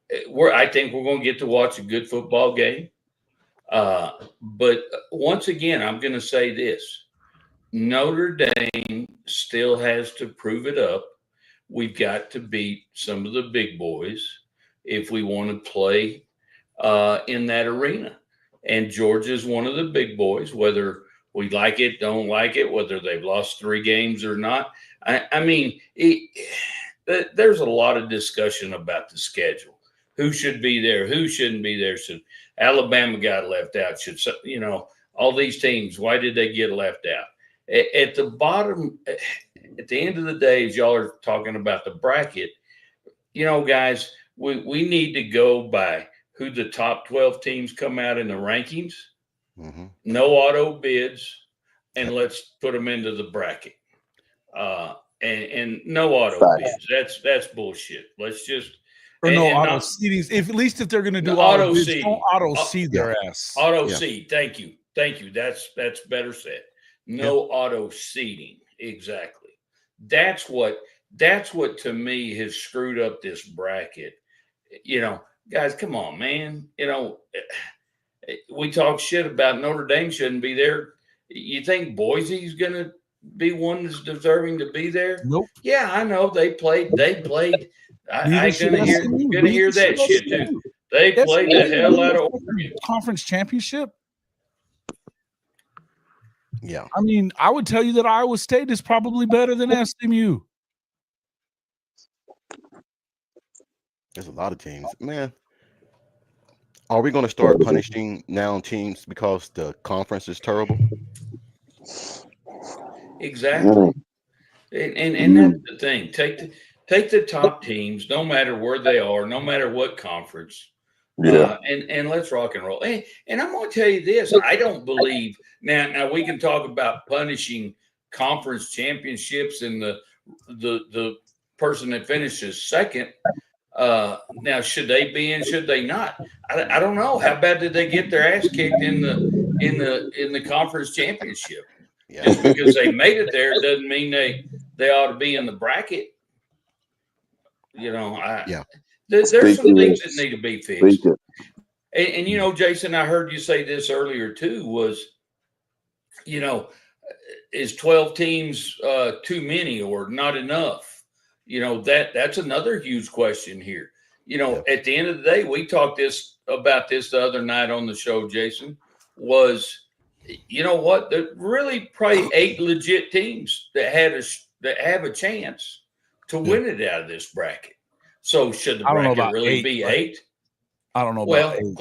I think we're going to get to watch a good football game. But once again, I'm going to say this: Notre Dame still has to prove it up. We've got to beat some of the big boys if we want to play in that arena. And Georgia's one of the big boys, whether we like it, don't like it, whether they've lost 3 games or not. I mean, there's a lot of discussion about the schedule. Who should be there? Who shouldn't be there? Should Alabama got left out? Should, you know, all these teams, why did they get left out? At the bottom, at the end of the day, as y'all are talking about the bracket, you know, guys, we need to go by who the top 12 teams come out in the rankings. Mm-hmm. No auto bids, and let's put them into the bracket. And no auto bids. That's bullshit. Let's just auto seedings. If at least if they're going to do auto bids, don't auto seed their ass. Auto seed. Thank you. That's better said. No auto seeding. Exactly. That's what to me has screwed up this bracket. You know, guys, come on, man. You know, we talk shit about Notre Dame shouldn't be there. You think Boise's going to be one that's deserving to be there? Nope. Yeah, I know they played. I'm gonna hear that shit too. They played the hell out of Oregon. Conference championship. Yeah. I mean, I would tell you that Iowa State is probably better than SMU. There's a lot of teams, man. Are we going to start punishing now teams because the conference is terrible? Exactly. And that's the thing. Take the top teams, no matter where they are, no matter what conference. Yeah. And let's rock and roll. And I'm going to tell you this: I don't believe now we can talk about punishing conference championships and the person that finishes second. Now, should they be in? Should they not? I don't know. How bad did they get their ass kicked in the conference championship? Yeah. Just because they made it there doesn't mean they ought to be in the bracket. You know, There's some things that need to be fixed. And you know, Jason, I heard you say this earlier too, was, you know, is 12 teams too many or not enough? You know, that's another huge question here. You know, at the end of the day, we talked about this the other night on the show, Jason, was, you know what, there really probably 8 legit teams that have a chance to win it out of this bracket. So should the bracket really be 8? I don't know Well, about 8,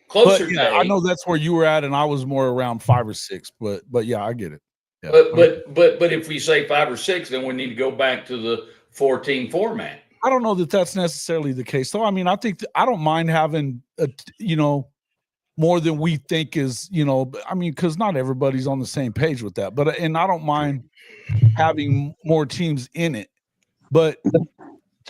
closer yeah, to 8. I know that's where you were at, and I was more around 5 or 6. But yeah, I get it. Yeah. But if we say 5 or 6, then we need to go back to the 14 format. I don't know that that's necessarily the case, though. I mean, I think I don't mind having more than we think is, I mean, because not everybody's on the same page with that. And I don't mind having more teams in it. But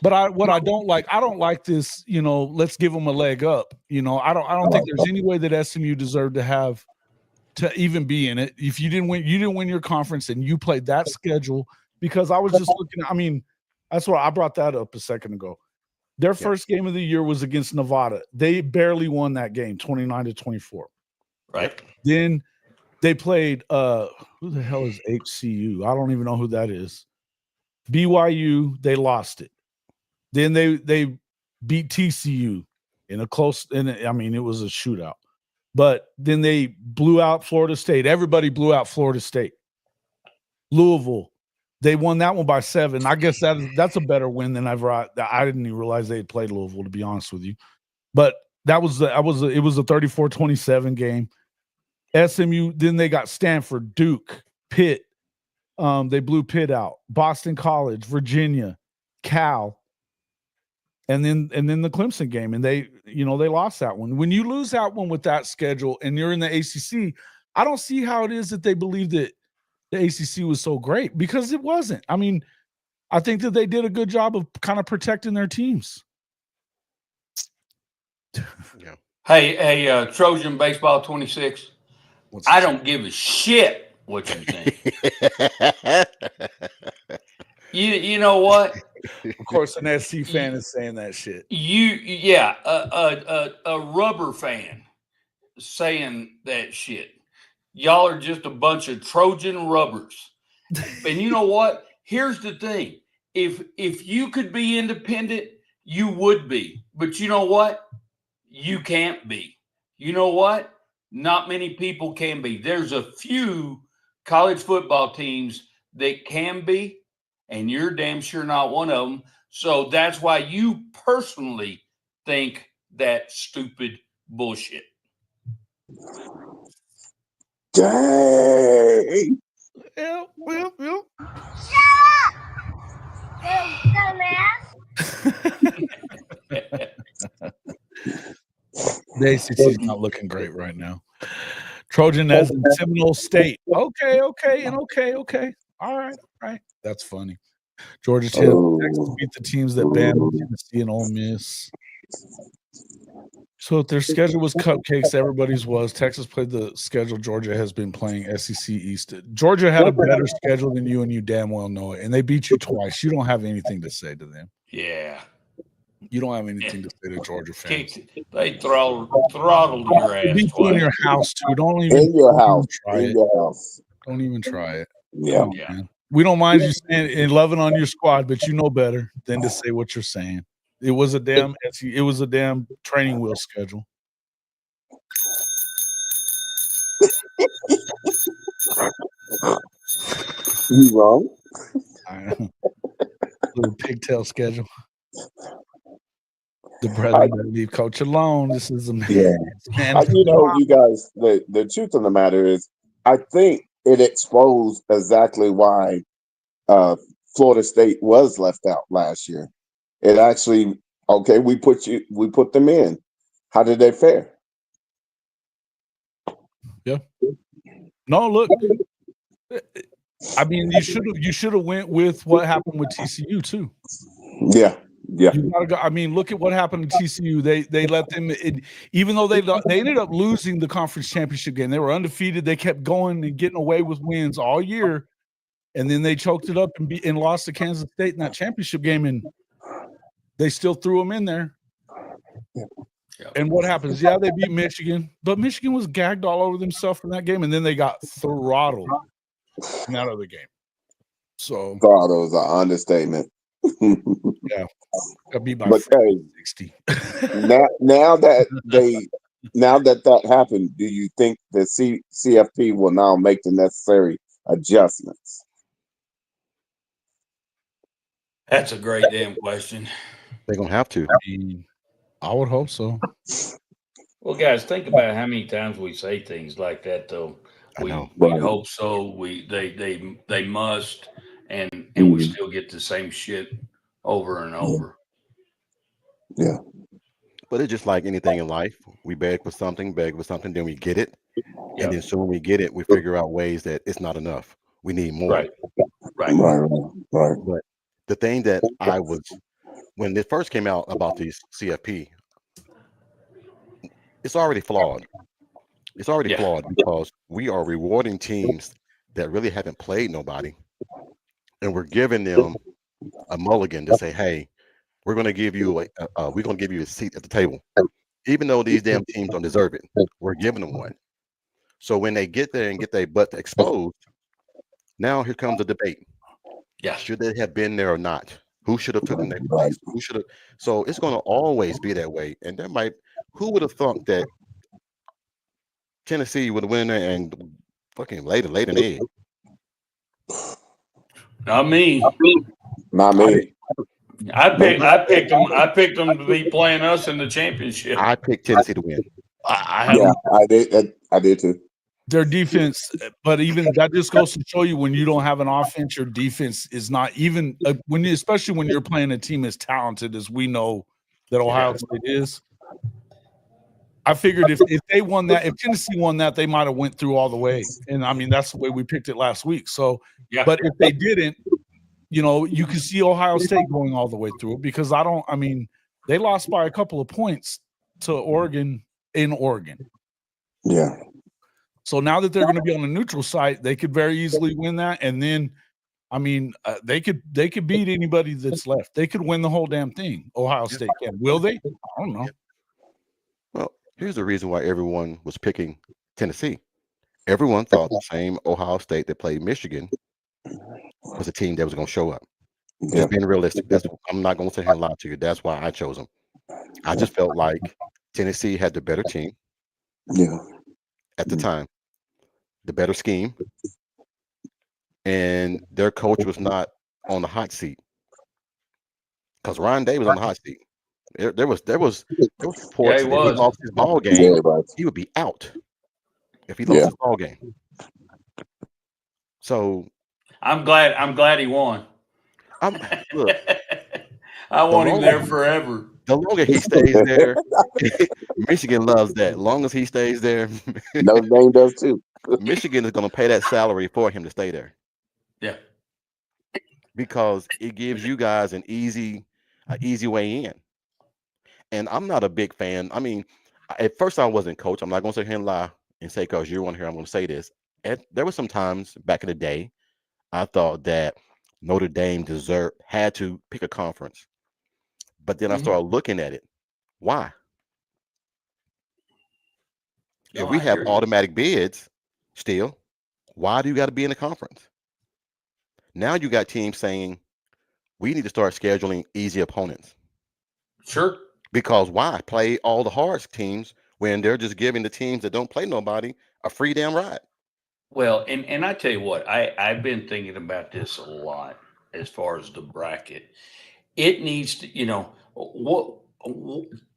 I don't like this, let's give them a leg up. I don't think there's any way that SMU deserved to even be in it. If you didn't win your conference and you played that schedule, because I was just looking, I mean, that's why I brought that up a second ago. Their first game of the year was against Nevada. They barely won that game, 29-24. Right. Then they played who the hell is HCU? I don't even know who that is. BYU, they lost it. Then they beat TCU in a close, I mean, it was a shootout. But then they blew out Florida State. Everybody blew out Florida State. Louisville, they won that one by 7. I guess that's a better win than I didn't even realize they had played Louisville, to be honest with you. But it was a 34-27 game. SMU, then they got Stanford, Duke, Pitt. They blew Pitt out. Boston College, Virginia, Cal. And then the Clemson game, and they lost that one. When you lose that one with that schedule and you're in the ACC, I don't see how it is that they believe that the ACC was so great, because it wasn't. I mean, I think that they did a good job of kind of protecting their teams. Yeah. Hey, Trojan Baseball 26. I don't give a shit what you think. You know what? Of course, an SC fan is saying that shit. A rubber fan saying that shit. Y'all are just a bunch of Trojan rubbers. And you know what? Here's the thing. If you could be independent, you would be. But you know what? You can't be. You know what? Not many people can be. There's a few college football teams that can be, and you're damn sure not one of them. So that's why you personally think that stupid bullshit. Dang. Yeah. The ACC is not looking great right now. Trojan as in Seminole State. Okay. All right. That's funny. Georgia Tech, Texas beat the teams that banned Tennessee and Ole Miss. So if their schedule was cupcakes, everybody's was. Texas played the schedule Georgia has been playing, SEC East. Georgia had a better schedule than you, and you damn well know it. And they beat you twice. You don't have anything to say to them. Yeah. You don't have anything to say to Georgia fans. They throttled your ass. They beat you in your house, too. Don't even in your house. Try in it. your house. Don't even try it. Yeah. Man. We don't mind you saying and loving on your squad, but you know better than to say what you're saying. It was a damn training wheel schedule. You wrong? Little pigtail schedule. The brethren that leave coach alone. This is a man. You guys, the truth of the matter is, I think it exposed exactly why Florida State was left out last year. It actually, we put them in. How did they fare? Yeah. No, look. I mean, you should have went with what happened with TCU too. Yeah. You gotta go. I mean, look at what happened to TCU. They let them, even though they ended up losing the conference championship game. They were undefeated. They kept going and getting away with wins all year, and then they choked it up and lost to Kansas State in that championship game. And They still threw them in there. Yeah. And what happens? Yeah, they beat Michigan, but Michigan was gagged all over themselves in that game, and then they got throttled in that other game. So throttle is an understatement. yeah, got beat by But hey, 60. now that happened, do you think the CFP will now make the necessary adjustments? That's a great damn question. They're gonna have to. I would hope so. Well, guys, think about how many times we say things like that. Though I know. we Right. hope so. They must, and we Mhm. still get the same shit over and over. Yeah. But it's just like anything in life. We beg for something, then we get it. Yeah. And then soon we get it, we figure out ways that it's not enough. We need more. Right. Right. Right. But the thing that I was, when it first came out about these CFP, it's already flawed. It's already Yeah. flawed because we are rewarding teams that really haven't played nobody, and we're giving them a mulligan to say, "Hey, we're going to give you a seat at the table," even though these damn teams don't deserve it. We're giving them one. So when they get there and get their butt exposed, now here comes the debate: Yeah. should they have been there or not? Who should have taken their Right. place? Who should have? So it's going to always be that way. And there might, who would have thought that Tennessee would win and fucking laid an egg? Not me. Not me. I picked them to be playing us in the championship. I picked Tennessee to win. I have Yeah, them. I did too. Their defense, but even that just goes to show you when you don't have an offense, your defense is not even especially when you're playing a team as talented as we know that Ohio State is. I figured if they won that, if Tennessee won that, they might have went through all the way. And I mean, that's the way we picked it last week. So, Yeah. but if they didn't, you can see Ohio State going all the way through it because they lost by a couple of points to Oregon in Oregon. Yeah. So now that they're going to be on the neutral site, they could very easily win that. And then, they could beat anybody that's left. They could win the whole damn thing. Ohio State can. Will they? I don't know. Well, here's the reason why everyone was picking Tennessee. Everyone thought the same Ohio State that played Michigan was a team that was going to show up. Yeah. Just being realistic. I'm not going to sit here and lie to you. That's why I chose them. I just felt like Tennessee had the better team. Yeah. At the time, the better scheme, and their coach was not on the hot seat because Ryan Day was on the hot seat. There was reports that if he lost his ball game, he would be out if he lost his ball game. So I'm glad he won. Look, I want him there forever. The longer he stays there, Michigan loves that. Long as he stays there, Notre Dame does too. Michigan is going to pay that salary for him to stay there. Yeah, because it gives you guys an easy way in. And I'm not a big fan. I mean, at first I wasn't, coach. I'm not going to sit here and lie and say because you're on here, I'm going to say this. There were some times back in the day, I thought that Notre Dame had to pick a conference. But then I started looking at it. Why? If we have automatic bids still, why do you got to be in the conference? Now you got teams saying we need to start scheduling easy opponents. Sure. Because why play all the hard teams when they're just giving the teams that don't play nobody a free damn ride? Well, and I tell you what, I've been thinking about this a lot as far as the bracket. It needs to,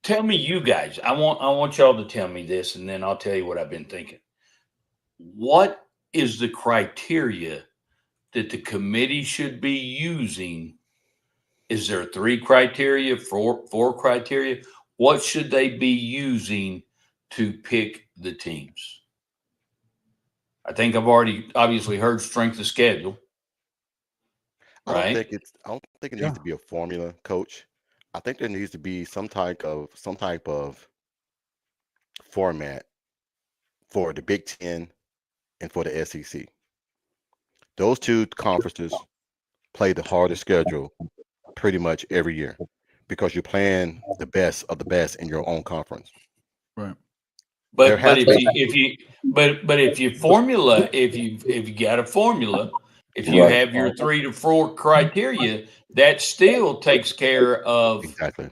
tell me, you guys. I want y'all to tell me this, and then I'll tell you what I've been thinking. What is the criteria that the committee should be using? Is there 3 criteria, 4 criteria? What should they be using to pick the teams? I think I've already obviously heard strength of schedule. Right? I don't think it needs to be a formula, coach. I think there needs to be some type of format for the Big Ten and for the SEC. Those two conferences play the hardest schedule pretty much every year. because you're playing the best of the best in your own conference. Right. There But has to be. if you formula if you got a formula, if you Right. have your 3 to 4 criteria, that still takes care Exactly.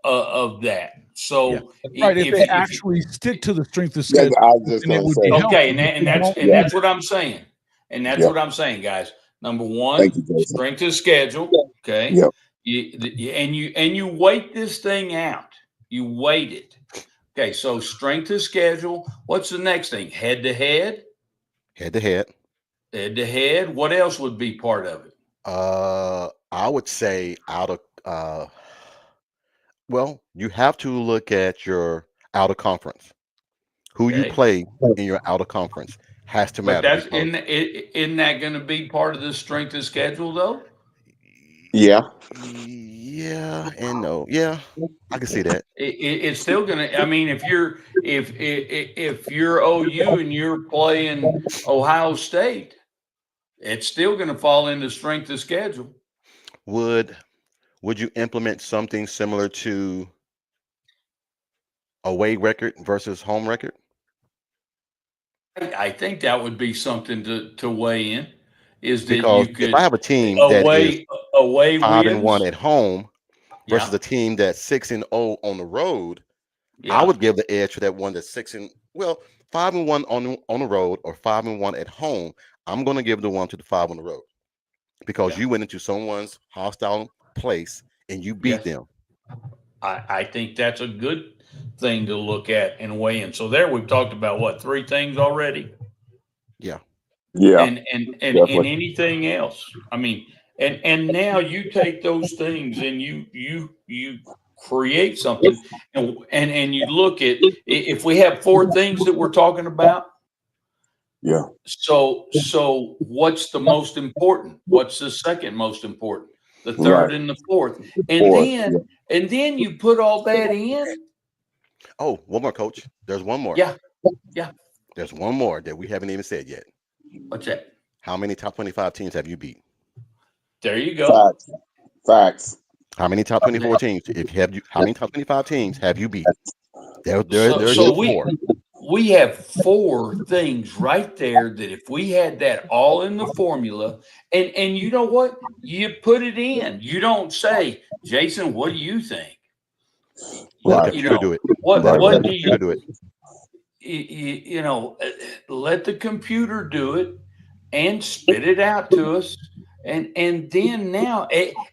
of that. Yeah. So Right. If they if you, actually stick to the strength of Yeah, schedule, I was just then it gonna would say. be okay, healthy. If they don't, and Yeah. that's what I'm saying. And that's Yeah. what I'm saying, guys. Number Thank one, you, Jason. strength of schedule. Okay. Yeah. You wait this thing out. You wait it. Okay, so strength of schedule. What's the next thing? Head to head. Head to head. Head to head. What else would be part of it? I would say out of well, you have to look at your out of conference. Who you Okay, play in your out of conference has to but matter that's because isn't that going to be part of the strength of schedule though? Yeah. yeah and no. Yeah, I can see that. It's still going to. I mean, if you're OU and you're playing Ohio State, it's still going to fall into strength of schedule. Would you implement something similar to away record versus home record? I think that would be something to weigh in. Is that Because you if I could have a team that is away 5-1 wins? at home versus Yeah, a team that's 6-0 on the road, I yeah, would give the edge to that one that's 5-1 on the road or 5-1 at home. I'm going to give the one to the 5 on the road because yeah. you went into someone's hostile place and you beat Yes, them. I think that's a good thing to look at and weigh in. So there, we've talked about what, 3 things already, Yeah. Yeah. and Definitely. anything else. I mean, and now you take those things and you create something, and you look at if we have 4 things that we're talking about. Yeah. So what's the most important? What's the second most important? The Right. third and the fourth. And Fourth. then Yeah. and then you put all that in. Oh, one more, coach. There's one more. Yeah, yeah. There's one more that we haven't even said yet. What's that? How many top 25 teams have you beat? There you go. Facts. Facts. How many top 24 teams? How many top 25 teams have you beat? There's So your 4. we have 4 things right there that if we had that all in the formula, and you know what? You put it in. You don't say, Jason, what do you think? Let the Right. You computer know, do it. what Let what the do computer you do it. you know, let the computer do it and spit it out to us. And then now,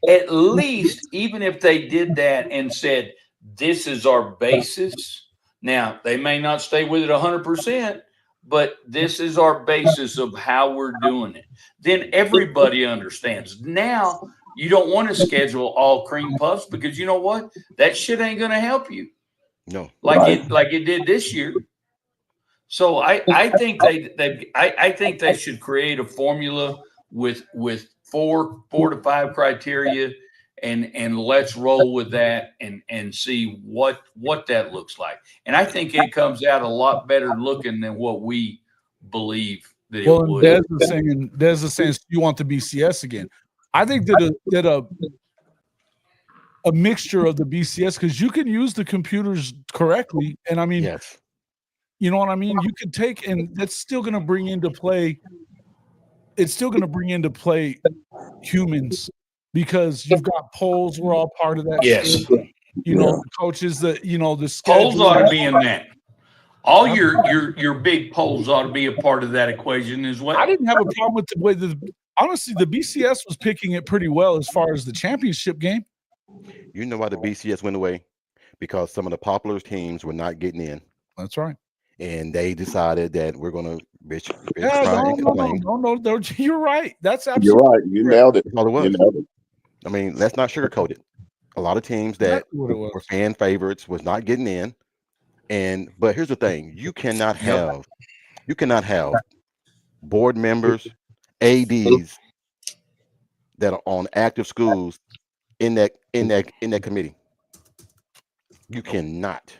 at least, even if they did that and said, this is our basis, now they may not stay with it 100%, but this is our basis of how we're doing it. Then everybody understands. Now, you don't want to schedule all cream puffs because you know what? That shit ain't going to help you No. Right. like it did this year. So I think I think they should create a formula with 4 to 5 criteria, and let's roll with that and see what that looks like. And I think it comes out a lot better looking than what we believe that it Well, and would. Des is saying you want the BCS again. I think that a mixture of the BCS, because you can use the computers correctly, and I mean, Yes. you know what I mean? You could take, and that's still going to bring into play. It's still going to bring into play humans, because you've got polls. We're all part of that Yes, shit. You know, the coaches, the polls schedule. ought to be in that. All your big polls ought to be a part of that equation as well. I didn't have a problem with the way honestly, the BCS was picking it pretty well as far as the championship game. You know why the BCS went away? Because some of the popular teams were not getting in. That's right. And they decided that we're going to bitch, Yeah, cry, and complain. no, you're right. That's You're absolutely right. You correct. nailed it. That's all it You was. nailed it. I mean, let's not sugarcoat it. A lot of teams that Exactly what it was. were fan favorites was not getting in. But here's the thing: you cannot have board members, ADs that are on active schools in that committee. You cannot,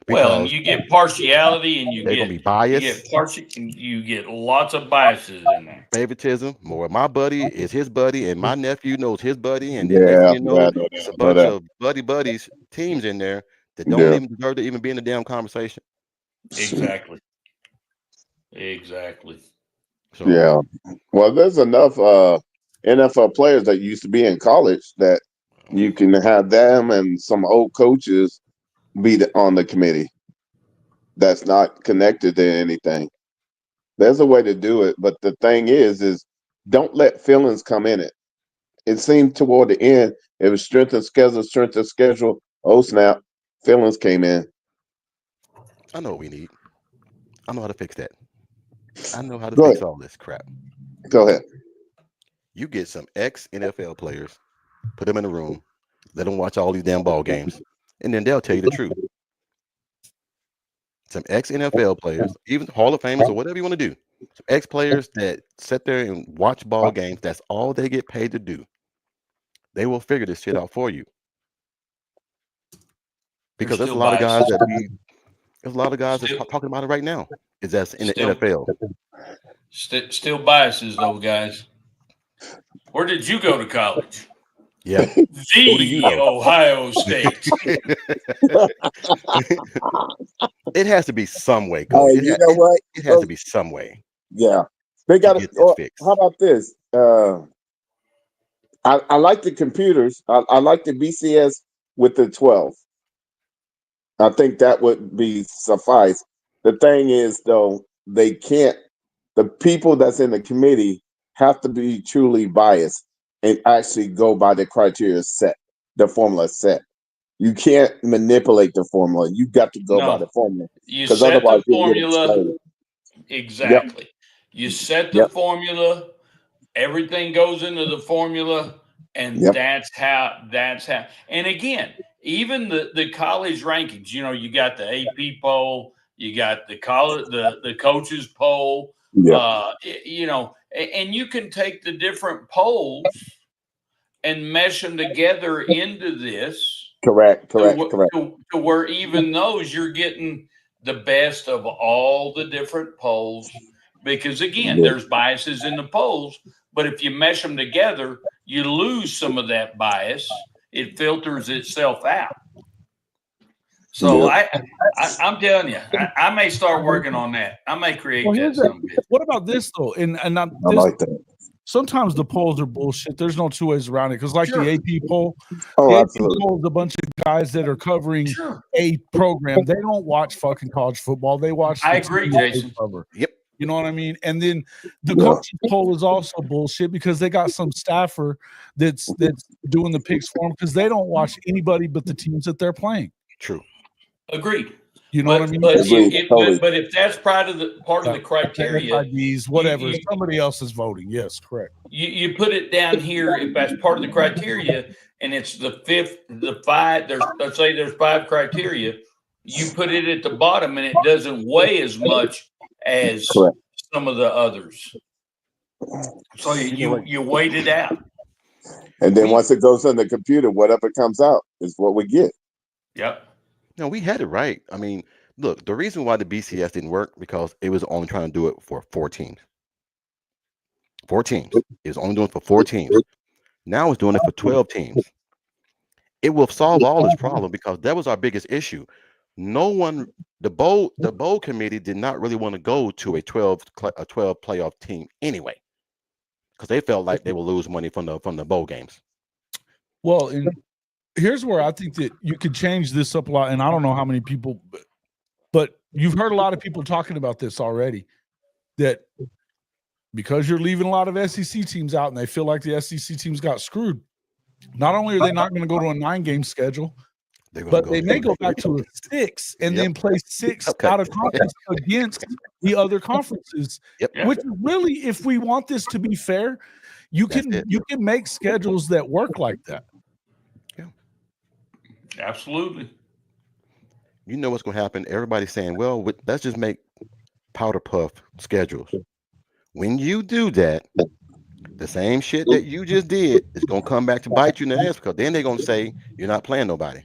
Well, and because you get partiality, and they're gonna be you biased, get you get lots of biases in there. favoritism. More of my buddy is his buddy, and my nephew knows his buddy, and then next thing Yeah, you yeah, know, I know it's that. a I know bunch that. of buddies teams in there that don't Yeah. even deserve to even be in the damn conversation. Exactly. Exactly. So Yeah. Well, there's enough NFL players that used to be in college that you can have them and some old coaches be on the committee that's not connected to anything. There's a way to do it, but the thing is don't let feelings come in it. It seemed toward the end, it was strength of schedule. Oh snap, feelings came in. I know what we need. I know how to fix that. I know how to Go fix ahead. all this crap. Go ahead. You get some ex NFL players, put them in a room, let them watch all these damn ball games, and then they'll tell you the truth. Some ex NFL players, even Hall of Famers or whatever you want to do, some ex players that sit there and watch ball games, that's all they get paid to do. They will figure this shit out for you. Because there's a still lot of guys biases. there's a lot of guys that's Still- talking about it right now. Is that's in the Still- NFL. Still biases, though, guys. Where did you go to college? Yeah. Who do you The know? Ohio State. It has to be some way, Coach. You know what? It has to be some way. Yeah, they got get to. this fixed. How about this? I like the computers. I like the BCS with the 12. I think that would be suffice. The thing is, though, they can't. The people that's in the committee have to be truly biased and actually go by the criteria set, the formula set. You can't manipulate the formula. You got to go by the formula. You 'Cause set otherwise the you'll get formula. exploded. Exactly. You set the Yep. formula. Everything goes into the formula, and Yep. that's how. And again, even the college rankings. You know, you got the AP poll. You got the college, the coaches poll. Yeah. You know, and you can take the different polls and mesh them together into this. Correct. To where even those you're getting the best of all the different polls, because again, there's biases in the polls, but if you mesh them together, you lose some of that bias. It filters itself out. So I'm telling you, I may start working on that. I may create that. What about this though? And I like that. sometimes the polls are bullshit. There's no two ways around it. Because like the AP poll, Oh, the AP absolutely. poll is a bunch of guys that are covering a program. They don't watch fucking college football. They watch. I agree, Jason. Yep. You know what I mean? And then the coaches poll is also bullshit because they got some staffer that's doing the picks for them because they don't watch anybody but the teams that they're playing. True. Agreed. You know what I mean? But if that's part of the criteria, IDs, whatever, somebody else is voting. Yes, correct. You put it down here if that's part of the criteria, and it's the five. Let's say there's 5 criteria. You put it at the bottom, and it doesn't weigh as much as some of the others. So you weight it out, and then once it goes on the computer, whatever comes out is what we get. Yep. No, we had it right. I mean, look, the reason why the BCS didn't work because it was only trying to do it for 4 teams. 4 teams. It was only doing it for 4 teams. Now it's doing it for 12 teams. It will solve all this problem because that was our biggest issue. No one, the bowl committee did not really want to go to a 12 playoff team anyway, because they felt like they will lose money from the bowl games. Well, and here's where I think that you could change this up a lot, and I don't know how many people, but you've heard a lot of people talking about this already, that because you're leaving a lot of SEC teams out and they feel like the SEC teams got screwed, not only are they not going to go to a 9-game schedule, but they may go back to a 6 and then play 6 out of conference against the other conferences, which really, if we want this to be fair, you can make schedules that work like that. Absolutely. You know what's going to happen? Everybody's saying, well, let's just make powder puff schedules. When you do that, the same shit that you just did is going to come back to bite you in the ass, because then they're going to say you're not playing nobody.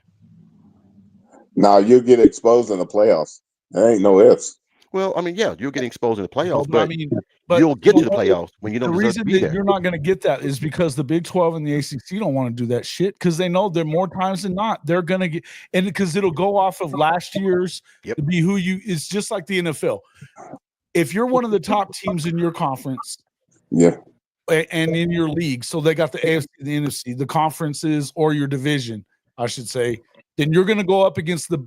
Now you'll get exposed in the playoffs. There ain't no ifs. Well, I mean, yeah, you're getting exposed in the No, playoffs, but I but mean, you'll get to the what? playoffs when you The don't deserve to reason be that there. you're not going to get that is because the Big 12 and the ACC don't want to do that shit because they know that more times than not they're going to get, and because it'll go off of last year's Yep. to be who you. It's just like the NFL. If you're one of the top teams in your conference, Yeah. and in your league, so they got the AFC, the NFC, the conferences, or your division, I should say, then you're going to go up against the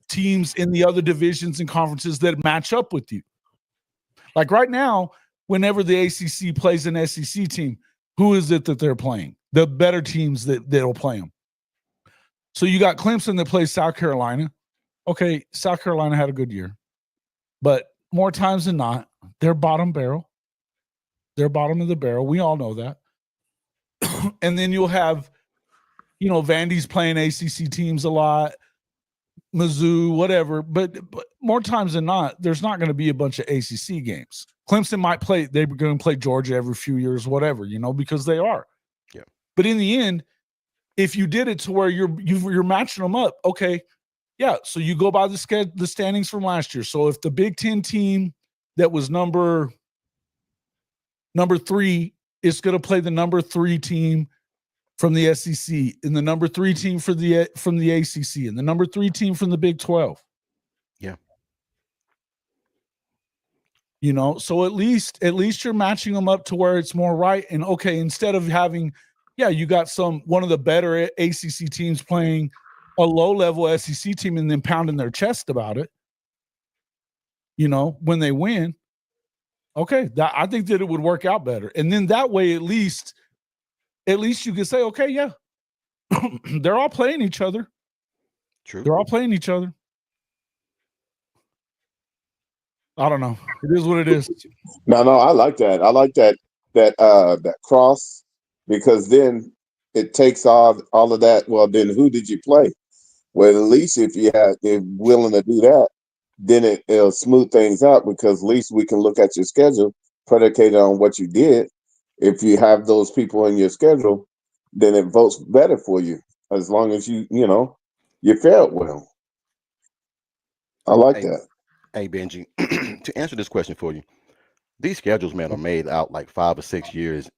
teams in the other divisions and conferences that match up with you. Like right now, whenever the ACC plays an SEC team, who is it that they're playing? The better teams that'll play them. So you got Clemson that plays South Carolina. Okay, South Carolina had a good year, but more times than not, they're bottom barrel. They're bottom of the barrel. We all know that. And then you'll have, Vandy's playing ACC teams a lot, Mizzou, whatever. But more times than not, there's not going to be a bunch of ACC games. Clemson might play. They're going to play Georgia every few years, whatever, because they are. Yeah. But in the end, if you did it to where you're matching them up, okay, yeah. So you go by the standings from last year. So if the Big Ten team that was number 3 is going to play the number 3 team from the SEC, and the number 3 team from the ACC, and the number 3 team from the Big 12. Yeah. So at least you're matching them up to where it's more right. And okay, instead of having, you got one of the better ACC teams playing a low-level SEC team and then pounding their chest about it, when they win. Okay, I think that it would work out better. And then that way, at least you can say, okay, yeah, they're all playing each other. True. They're all playing each other. I don't know. It is what it is. No, I like that. I like that cross, because then it takes off all of that. Well, then who did you play? Well, at least if they're willing to do that, then it'll smooth things out, because at least we can look at your schedule predicated on what you did. If you have those people in your schedule, then it votes better for you, as long as you fared well. I like that. Hey, Benji, to answer this question for you, these schedules, man, are made out like 5 or 6 years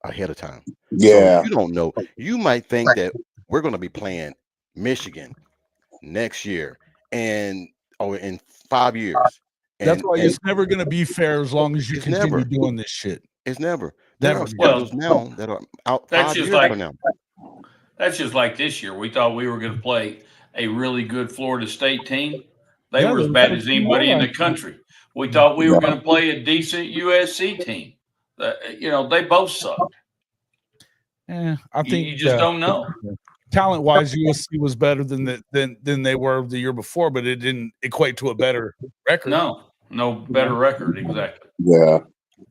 ahead of time. Yeah. So you don't know. You might think that we're going to be playing Michigan next year in 5 years. That's why it's never going to be fair as long as you continue doing this shit. It's never. There are Well, schedules now that are out that's 5 just years like from now. that's just like this year. We thought we were going to play a really good Florida State team. They were as bad as anybody in the country. We thought we were going to play a decent USC team. They both sucked. I think you just don't know. Talent-wise, USC was better than they were the year before, but it didn't equate to a better record. No better record, exactly. Yeah.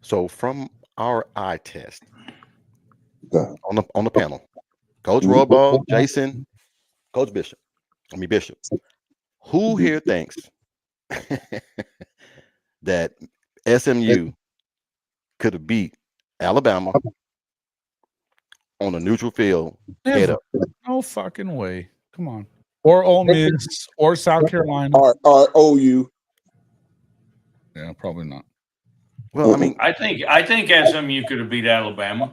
So from our eye test on the panel, Coach Roybal, Jason, Coach Bishop. Who here thinks that SMU could have beat Alabama on a neutral field head up? No fucking way. Come on. Or Ole Miss or South Carolina. Or OU. Yeah, probably not. Well, I mean, I think SMU could have beat Alabama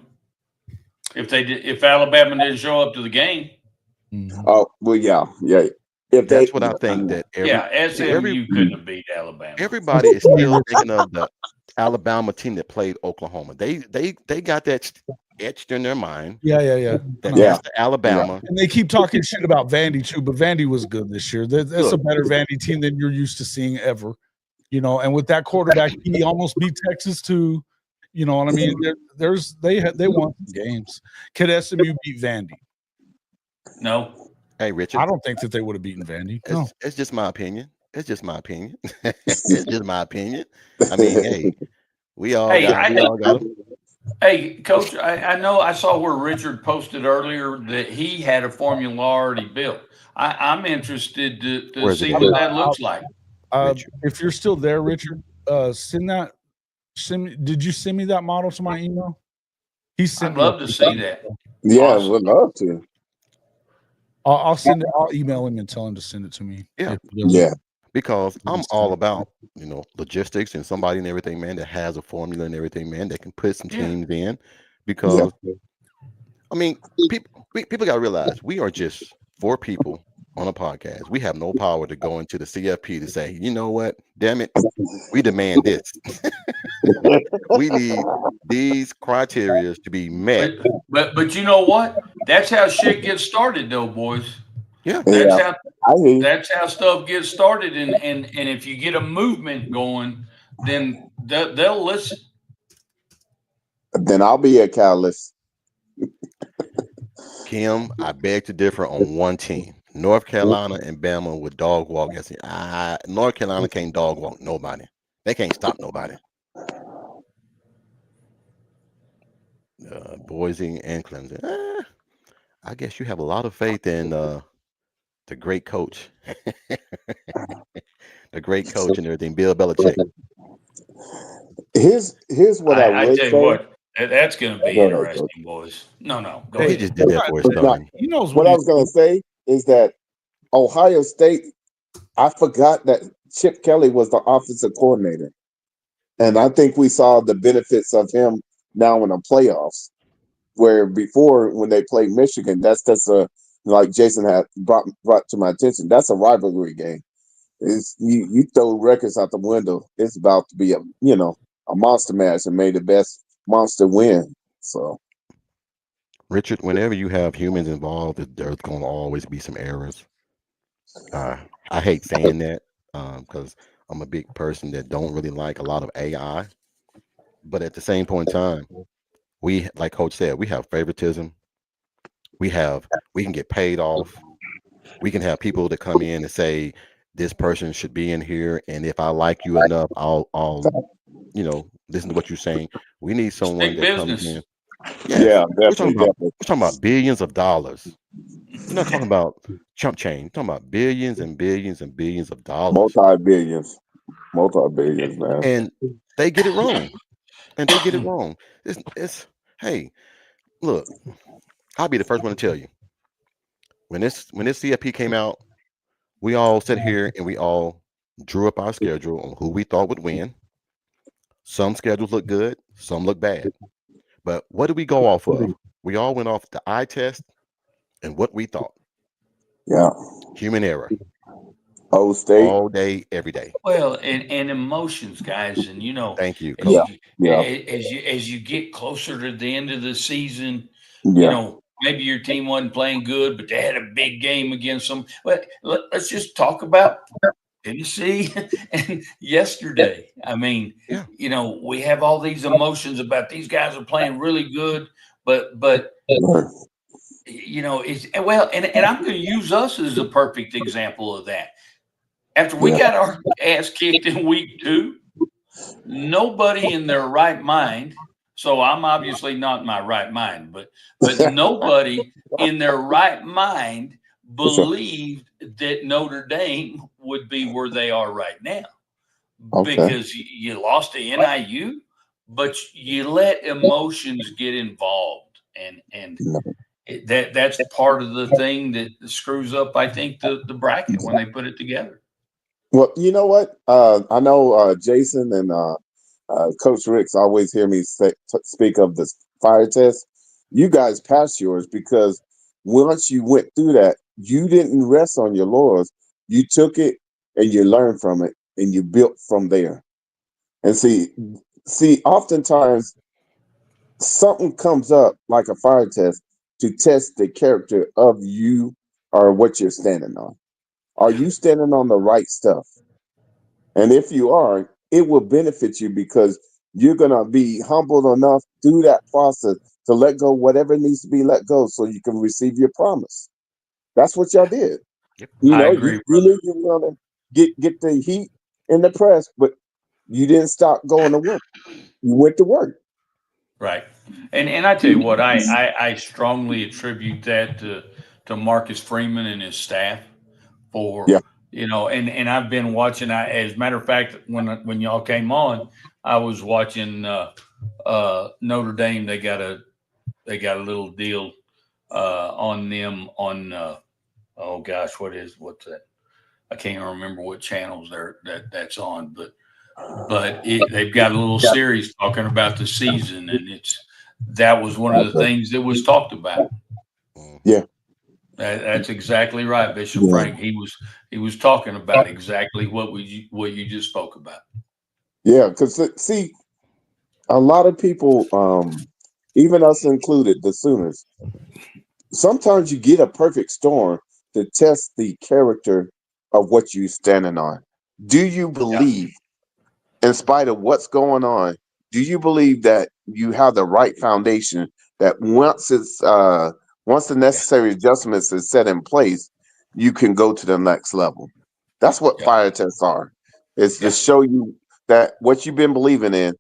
if Alabama didn't show up to the game. Oh, well, yeah. That's what I think. That SMU couldn't have beat Alabama. Everybody is still thinking of the Alabama team that played Oklahoma. They got that etched in their mind. Yeah. That's the Alabama. And they keep talking shit about Vandy too, but Vandy was good this year. That's a better Vandy team than you're used to seeing ever. And with that quarterback, he almost beat Texas too. You know what I mean? They won some games. Could SMU beat Vandy? No. Hey, Richard. I don't think that they would have beaten Vandy. No. It's just my opinion. It's just my opinion. I mean, hey, we all got them. Hey, Coach, I know I saw where Richard posted earlier that he had a formula already built. I'm interested to see what that looks like. If you're still there, Richard, did you send me that model to my email? I'd love to see that. Yeah, awesome. We'd love to. I'll send it. I'll email him and tell him to send it to me. Yeah. if he doesn't. Yeah. Because I'm all about, logistics and somebody and everything, man, that has a formula and everything, man, that can put some teams in. Because I mean, people got to realize we are just 4 people on a podcast. We have no power to go into the CFP to say, you know what, damn it, we demand this. We need these criteria to be met. But you know what? That's how shit gets started, though, boys. Yeah. That's Yeah. how I hear you. that's how stuff gets started, and if you get a movement going, then they'll listen. Then I'll be a catalyst. Kim, I beg to differ on one team. North Carolina and Bama would dog walk. North Carolina can't dog walk nobody. They can't stop nobody. Boise and Clemson. I guess you have a lot of faith in the great coach, the great coach and everything, Bill Belichick. Here's what I I would tell you say. what, that's going to be Go ahead, interesting, boys. No, go He ahead. just did that for his It's not- son. He knows What what I he's was going to say is that Ohio State, I forgot that Chip Kelly was the offensive coordinator. And I think we saw the benefits of him now in the playoffs, where before when they played Michigan, that's a, like Jason had brought to my attention, that's a rivalry game. It's you throw records out the window. It's about to be a monster match, and may the best monster win. So Richard, whenever you have humans involved, there's going to always be some errors. I hate saying that because I'm a big person that don't really like a lot of AI. But at the same point in time, we, like Coach said, we have favoritism. We can get paid off. We can have people that come in and say this person should be in here, and if I like you enough, I'll listen to what you're saying. We need someone Big that comes business. in. Yes, yeah, we're talking definitely. about billions of dollars. We're not talking about chump change. We're talking about billions and billions and billions of dollars. Multi-billions, man. And they get it wrong. It's hey, look, I'll be the first one to tell you. When this CFP came out, we all sat here and we all drew up our schedule on who we thought would win. Some schedules look good, some look bad. But what did we go off of? We all went off the eye test and what we thought. Yeah. Human error. Ohio State. All day, every day. Well, and emotions, guys, and Thank you, as Coach. you get closer to the end of the season, Yeah. maybe your team wasn't playing good, but they had a big game against them. But let's just talk about Tennessee and yesterday. I mean, Yeah. we have all these emotions about these guys are playing really good, but it's and I'm going to use us as a perfect example of that. After we got our ass kicked in week 2, nobody in their right mind. So I'm obviously not in my right mind, but nobody in their right mind believed that Notre Dame would be where they are right now, because you lost to NIU, but you let emotions get involved, and that's part of the thing that screws up, I think, the bracket when they put it together. Well, you know what? I know Jason and Coach Ricks always hear me speak of the fire test. You guys passed yours because once you went through that, you didn't rest on your laurels. You took it and you learned from it and you built from there. And see, oftentimes something comes up like a fire test to test the character of you or what you're standing on. Are you standing on the right stuff? And if you are, it will benefit you because you're going to be humbled enough through that process to let go whatever needs to be let go so you can receive your promise. That's what y'all did. Yep. I agree, you knew you were going to get the heat in the press, but you didn't stop going to work. You went to work. Right. And I tell you what, I strongly attribute that to Marcus Freeman and his staff for, and I've been watching, as a matter of fact, when y'all came on, I was watching Notre Dame. They got a little deal on them on oh gosh, what's that? I can't remember what channels that's on, but they've got a little series talking about the season, and that was one of the things that was talked about. Yeah. That's exactly right, Bishop Yeah. Frank. He was talking about exactly what you just spoke about. Yeah, because see, a lot of people, even us included, the Sooners, sometimes you get a perfect storm to test the character of what you're standing on. Do you believe, in spite of what's going on, do you believe that you have the right foundation that once the necessary adjustments is set in place, you can go to the next level? That's what Yeah. fire tests are. It's to Yeah. show you that what you've been believing in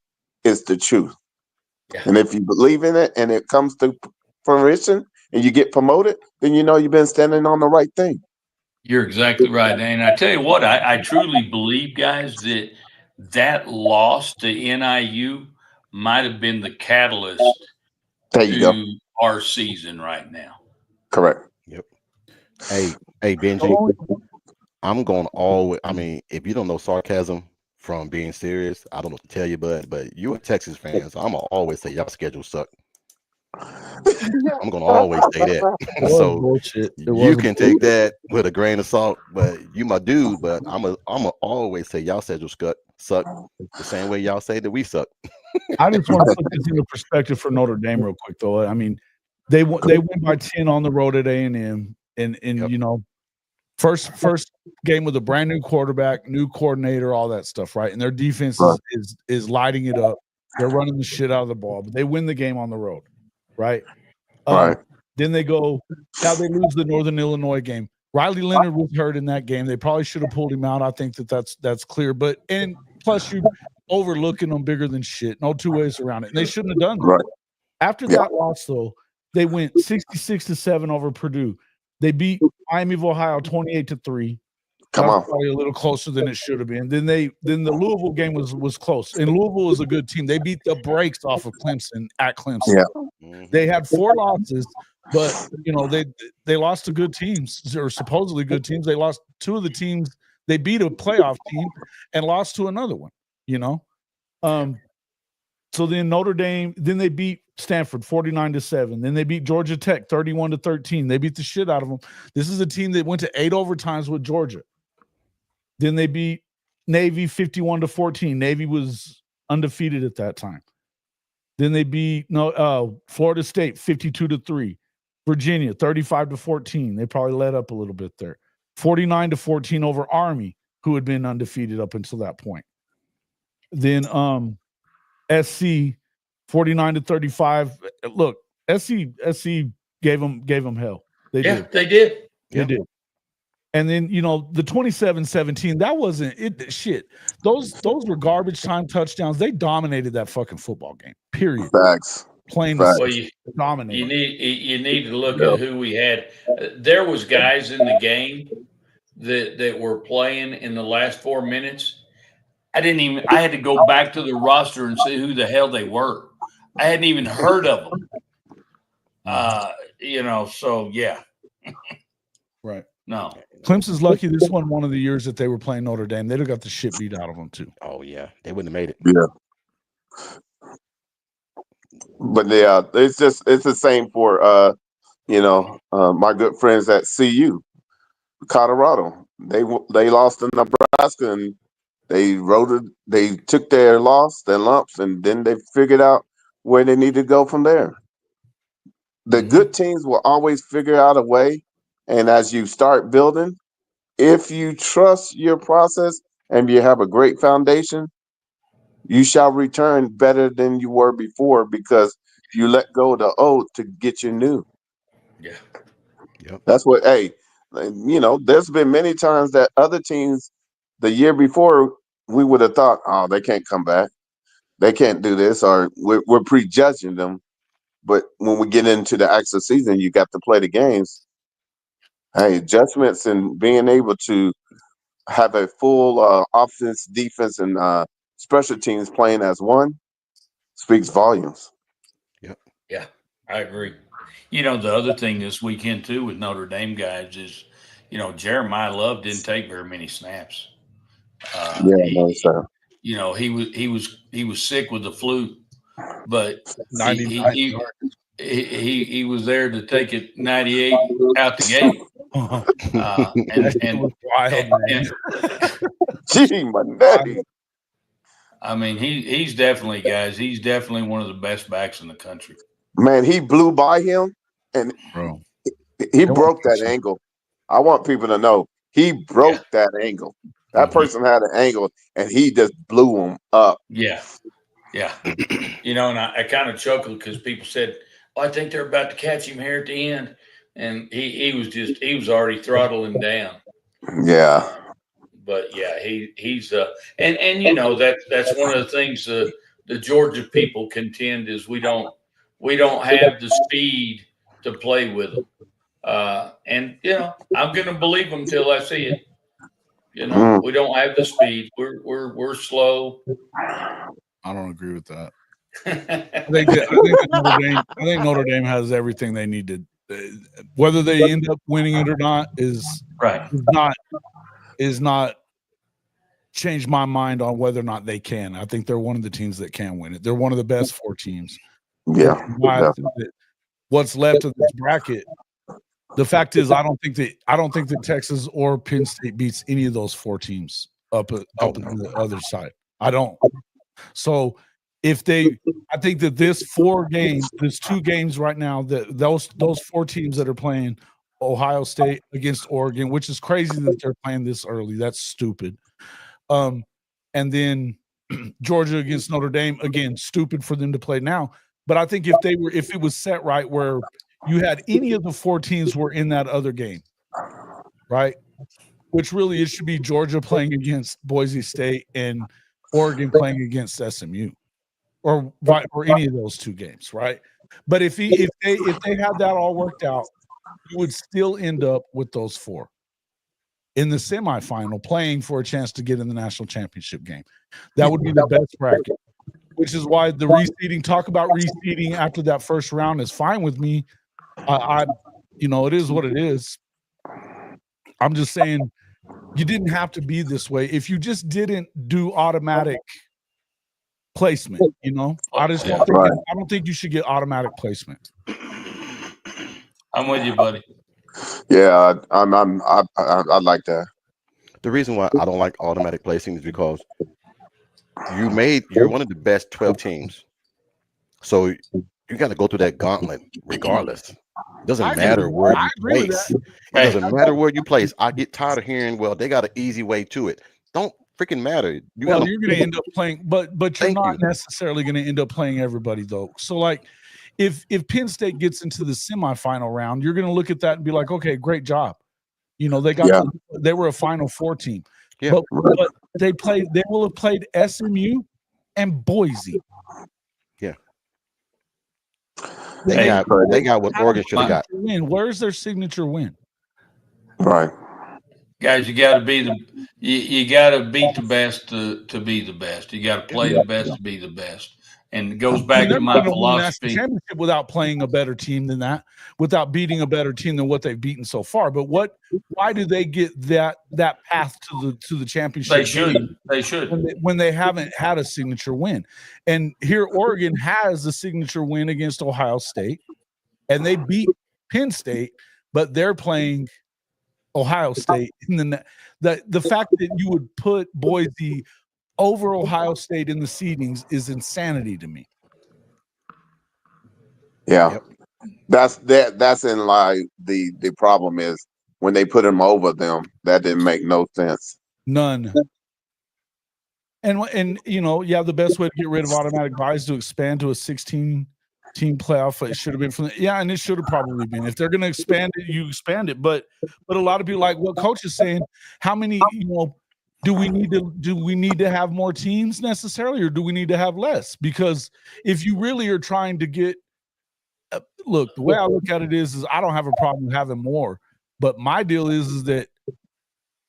is the truth. Yeah. And if you believe in it and it comes to fruition and you get promoted, then you know you've been standing on the right thing. You're exactly right. And I tell you what, I truly believe, guys, that loss to NIU might have been the catalyst There you go. to our season right now. Correct. Yep. Hey, Benji, I'm going always. I mean, if you don't know sarcasm from being serious, I don't know what to tell you, but you're a Texas fan, so I'm gonna always say y'all schedule suck. I'm gonna always say that. It was So bullshit. It you was can take that with a grain of salt, but you my dude. But I'm a always say y'all schedule suck the same way y'all say that we suck. I just want to put this into perspective for Notre Dame real quick, though. I mean, they win by 10 on the road at A&M, and Yep. you know, first game with a brand new quarterback, new coordinator, all that stuff, right? And their defense is lighting it up. They're running the shit out of the ball, but they win the game on the road, right? Right. Then they go. Now they lose the Northern Illinois game. Riley Leonard was hurt in that game. They probably should have pulled him out. I think that's clear. But and plus you overlooking them bigger than shit. No two ways around it. And they shouldn't have done that. Right. After that loss, though, they went 66-7 over Purdue. They beat Miami of Ohio 28-3. Come on. Probably a little closer than it should have been. Then the Louisville game was close. And Louisville is a good team. They beat the brakes off of Clemson at Clemson. Yeah. They had 4 losses, but you know they lost to good teams or supposedly good teams. They lost 2 of the teams. They beat a playoff team and lost to another one. You know, so then Notre Dame. Then they beat Stanford 49-7. Then they beat Georgia Tech 31-13. They beat the shit out of them. This is a team that went to 8 overtimes with Georgia. Then they beat Navy 51-14. Navy was undefeated at that time. Then they beat Florida State 52-3. Virginia 35-14. They probably let up a little bit there. 49-14 over Army, who had been undefeated up until that point. Then SC 49-35. Look, SC gave them hell. They did. They did. They did. And then, you know, the 27-17, that wasn't it. Shit. Those were garbage time touchdowns. They dominated that fucking football game. Period. Facts. Plain Facts. Well, dominated. you need to look at who we had. There was guys in the game that were playing in the last 4 minutes. I had to go back to the roster and see who the hell they were. I hadn't even heard of them. You know, so yeah. Right. No. Clemson's lucky this one of the years that they were playing Notre Dame. They'd have got the shit beat out of them too. Oh yeah, they wouldn't have made it. Yeah. But yeah, it's the same for my good friends at CU, Colorado. They lost to Nebraska and they took their lumps, and then they figured out where they need to go from there. The good teams will always figure out a way. And as you start building, if you trust your process and you have a great foundation, you shall return better than you were before because you let go of the old to get your new. Yeah. Yep. That's what, there's been many times that other teams the year before we would have thought, oh, they can't come back. They can't do this, or we're prejudging them. But when we get into the actual season, you got to play the games. Hey, adjustments and being able to have a full offense, defense, and special teams playing as one speaks volumes. Yep. Yeah, I agree. You know, the other thing this weekend too with Notre Dame guys is Jeremiah Love didn't take very many snaps. He was sick with the flu, but 99 he was there to take it 98 out the gate. It was wild, man. Gee, my daddy. I mean, he's definitely, guys. He's definitely one of the best backs in the country. Man, he blew by him, and Bro, he broke that angle. I want people to know he broke that angle. That person had an angle, and he just blew him up. Yeah. And I kind of chuckled because people said, "I think they're about to catch him here at the end," and he was already throttling down. Yeah. But yeah, he's and that's one of the things the Georgia people contend is we don't have the speed to play with them. And I'm going to believe them till I see it. We don't have the speed. We're slow. I don't agree with that. I think Notre Dame has everything they need to. Whether they end up winning it or not is not change my mind on whether or not they can. I think they're one of the teams that can win it. They're one of the best 4 teams. Yeah. What's left of this bracket? The fact is, I don't think that Texas or Penn State beats any of those 4 teams up on the other side. I don't. So I think that this 2 games right now, that those 4 teams that are playing Ohio State against Oregon, which is crazy that they're playing this early. That's stupid. And then Georgia against Notre Dame, again, stupid for them to play now. But I think if it was set right where you had any of the 4 teams were in that other game, right? Which really it should be Georgia playing against Boise State and Oregon playing against SMU, or any of those 2 games, right? But if they had that all worked out, you would still end up with those 4 in the semifinal playing for a chance to get in the national championship game. That would be the best bracket, which is why the talk about reseeding after that first round is fine with me. It is what it is. I'm just saying you didn't have to be this way. If you just didn't do automatic placement, I don't think you should get automatic placement. I'm with you, buddy. Yeah, I like that. The reason why I don't like automatic placing is because you're one of the best 12 teams. So you got to go through that gauntlet regardless. It doesn't matter where you place. It doesn't matter where you place. I get tired of hearing, well, they got an easy way to it. Don't freaking matter. You're going to end up playing, but you're not necessarily going to end up playing everybody though. So like, if Penn State gets into the semifinal round, you're going to look at that and be like, okay, great job. They were a Final 4 team. Yeah. But they will have played SMU and Boise. Yeah. They got what Oregon should have got. Where's their signature win? Right. Guys, you got to be you got to beat the best to be the best. You got to play the best to be the best. And it goes back to my philosophy. Championship without playing a better team than that, without beating a better team than what they've beaten so far. But why do they get that path to the championship? They should when they haven't had a signature win. And here Oregon has a signature win against Ohio State, and they beat Penn State, but they're playing Ohio State. And the fact that you would put Boise over Ohio State in the seedings is insanity to me. Yeah. Yep. That's in line. The problem is when they put them over them, that didn't make no sense. None. And the best way to get rid of automatic buys is to expand to a 16-team playoff. It should have been and it should have probably been. If they're going to expand it, you expand it. But a lot of people, like what Coach is saying, how many, do we need to have more teams necessarily, or do we need to have less? Because if you really are trying to get look, the way I look at it is I don't have a problem having more, but my deal is that